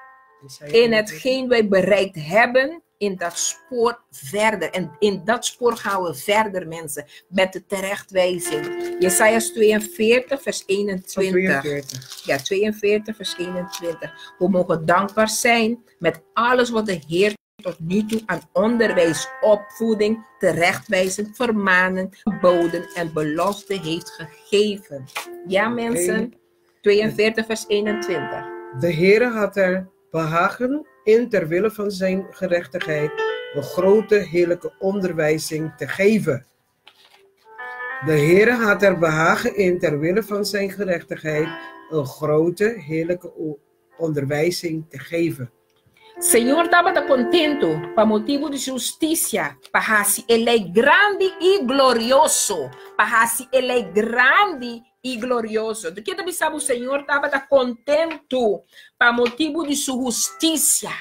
A: In hetgeen wij bereikt hebben, in dat spoor verder. En in dat spoor gaan we verder, mensen. Met de terechtwijzing. Jesaja 42, vers 21. 42. Ja, 42, vers 21. We mogen dankbaar zijn met alles wat de Heer tot nu toe aan onderwijs, opvoeding, terechtwijzen, vermanen, geboden en belofte heeft gegeven. Ja, mensen. 42 vers 21.
C: De Heere had er behagen in ter wille van zijn gerechtigheid een grote heerlijke onderwijzing te geven. De Heere had er behagen in ter wille van zijn gerechtigheid een grote heerlijke onderwijzing te geven.
A: Senhor estava contento para motivo de justiça, para se ele é grande e glorioso, para se ele é grande e glorioso. Do que também sabe o Senhor estava contento para motivo de sua justiça.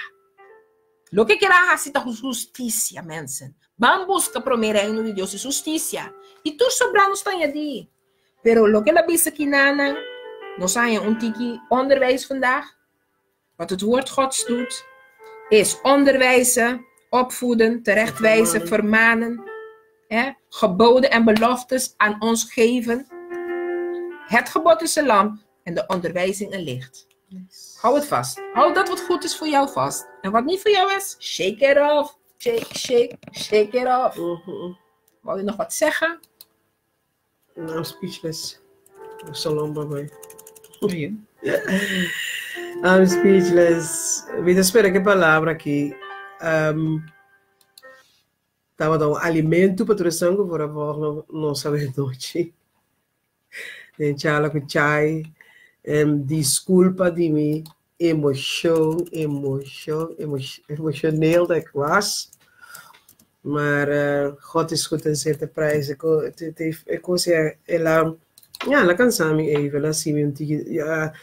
A: Lo que quer assim da justiça, mensen. Vamos buscar para o reino de Deus e justiça. E tu sobranos estão ali. Pero lo que ela disse aqui, Nana, nós hebben tiki onderwijs vandaag. Wat het woord Gods doet, is onderwijzen, opvoeden, terechtwijzen, vermanen, geboden en beloftes aan ons geven. Het gebod is een lamp en de onderwijzing een licht. Yes. Hou het vast. Hou dat wat goed is voor jou vast. En wat niet voor jou is, shake it off. Shake it off. Wou je nog wat zeggen?
C: I'm speechless. I'm so long by mij. I'm speechless. Me espera que palavra aqui. Tava dando alimento para o sangue por favor não saber noite. Chala com chai. Desculpa de mim. Emotioneel dat ik was. Maar God is goed en zet de prijs. Ik kon zeggen, ela kan samen even, ela zie me ja,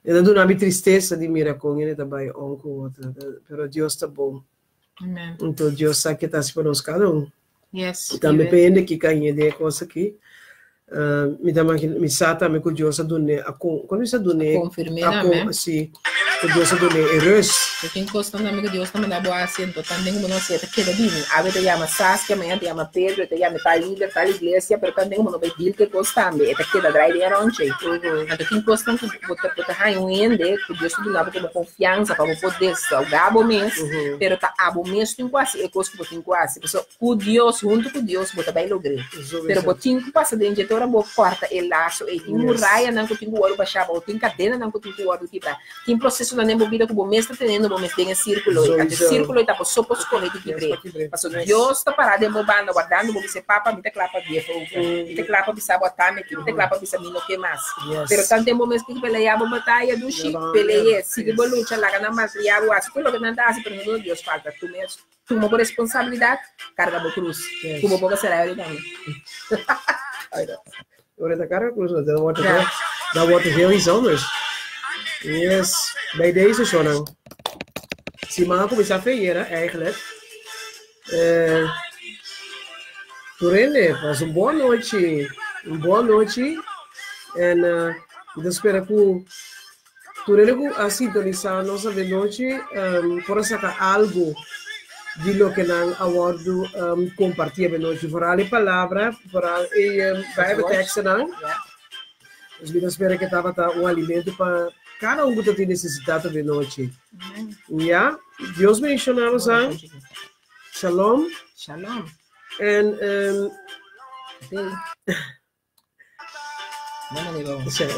C: ela doet een tristeza de mira com ele também onco, pero Deus está bom.
A: Amen.
C: Então Deus sabe que está se para nós cada
A: Yes.
C: Também depende que canhe de coisa aqui. Me sata me curiosa done quando isso done
A: confirmar
C: sim curiosa done erros
A: eu tenho gostado da amiga Deus também da boa assim também como não sei que bem a ver te chama Saskia amanhã te chama Pedro te chama tal líder tal igreja pero também como não vai dir que gosta me é que da drive era onde então tem gostado que botar aí um ende que Deus tudo lá com confiança para poder salvar o mês pero tá abo mês tem quase é coisa que tem quase pessoa com Deus junto com Deus botar bem lograr pero botinho que passa dentro ora bo corta el laço e tem muralha não que tem o ouro baixava ou tem cadena não que tem o ouro que para tem processo na movida que o mês está tendo o mês tem círculo e o círculo está por só por escolher que querer passou Deus está parado embobando guardando porque se papa me clapa de fogo me clapa de sabotar me clapa de saber no que mais pero tanto momentos que peleia a batalha do chip peleia sigue a luta lá na mais e água assim tudo que não dá assim pero não Deus falta tu mesmo tu uma responsabilidade carga a cruz como boca será ele também
C: Hoor dat kan ook zo. Dan wordt het heel iets anders. Yes. Bij deze zonne. Simako is affaire eigenlijk. Turende, was boa noite. Boa noite. En eu espero que Turende a sintonizar nossa noite para sacar algo de lo que não abordo compartilhar bem vooral a palavra, vooral Bijbelteksten não. Dus eu espero que estava alimento para cada que tem necessidade de noite. Ja, Deus me ensinou aan. Shalom.
A: Shalom.
C: En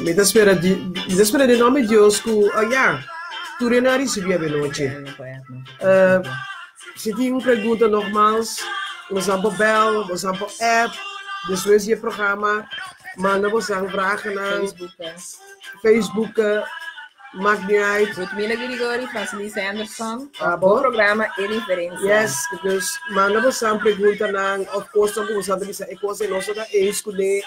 C: me espera de nome de Deus que tu não recebia bem noite. Se tem uma pergunta normal, você pode bel, você pode app, depois je programma, manda você vragen naar Facebook, maakt niet uit.
A: Ludmila Grigori, Francilise Anderson, bom programa e referência.
C: Yes, dus manda você pergunta naar, of course, você dizer, ik was in onze escolher,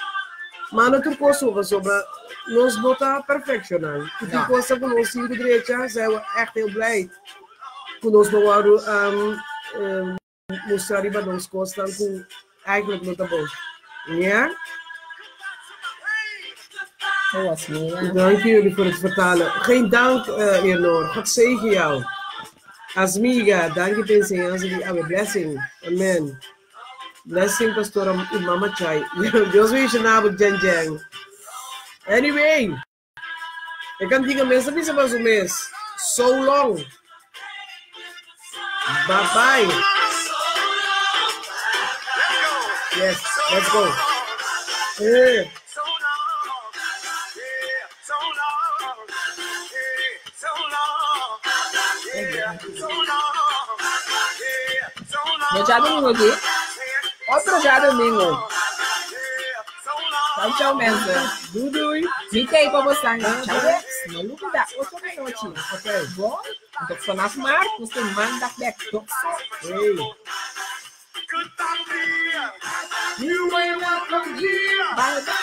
C: manda tu coisa sobre nós botar perfeccionar. Die coisa que nós hier direita, zijn we echt heel blij. Conosco mostrar para nós coisas que eigenlijk não tá bom. Ja? Dank jullie voor het vertalen. Geen dank, Eleanor. God zegen jou. Asmiga, dank je ten zeerste die a blessing. Amen. Blessing, pastor Mama Chai. Deus me ensinava Jen Jen. Anyway, ik kan dingen mensen niet zo mês. So long. Bye-bye. Yes, let's go. Yeah.
A: Meu já domingo aqui. Outro já domingo. Tchau, mensa.
C: Dudui.
A: Fiquei pra você. Tchau, não duvida. 8 minutos. Ok. Bom, então foi nas marcas. Você manda back. Ei. You ain't welcome here. Bye, bye.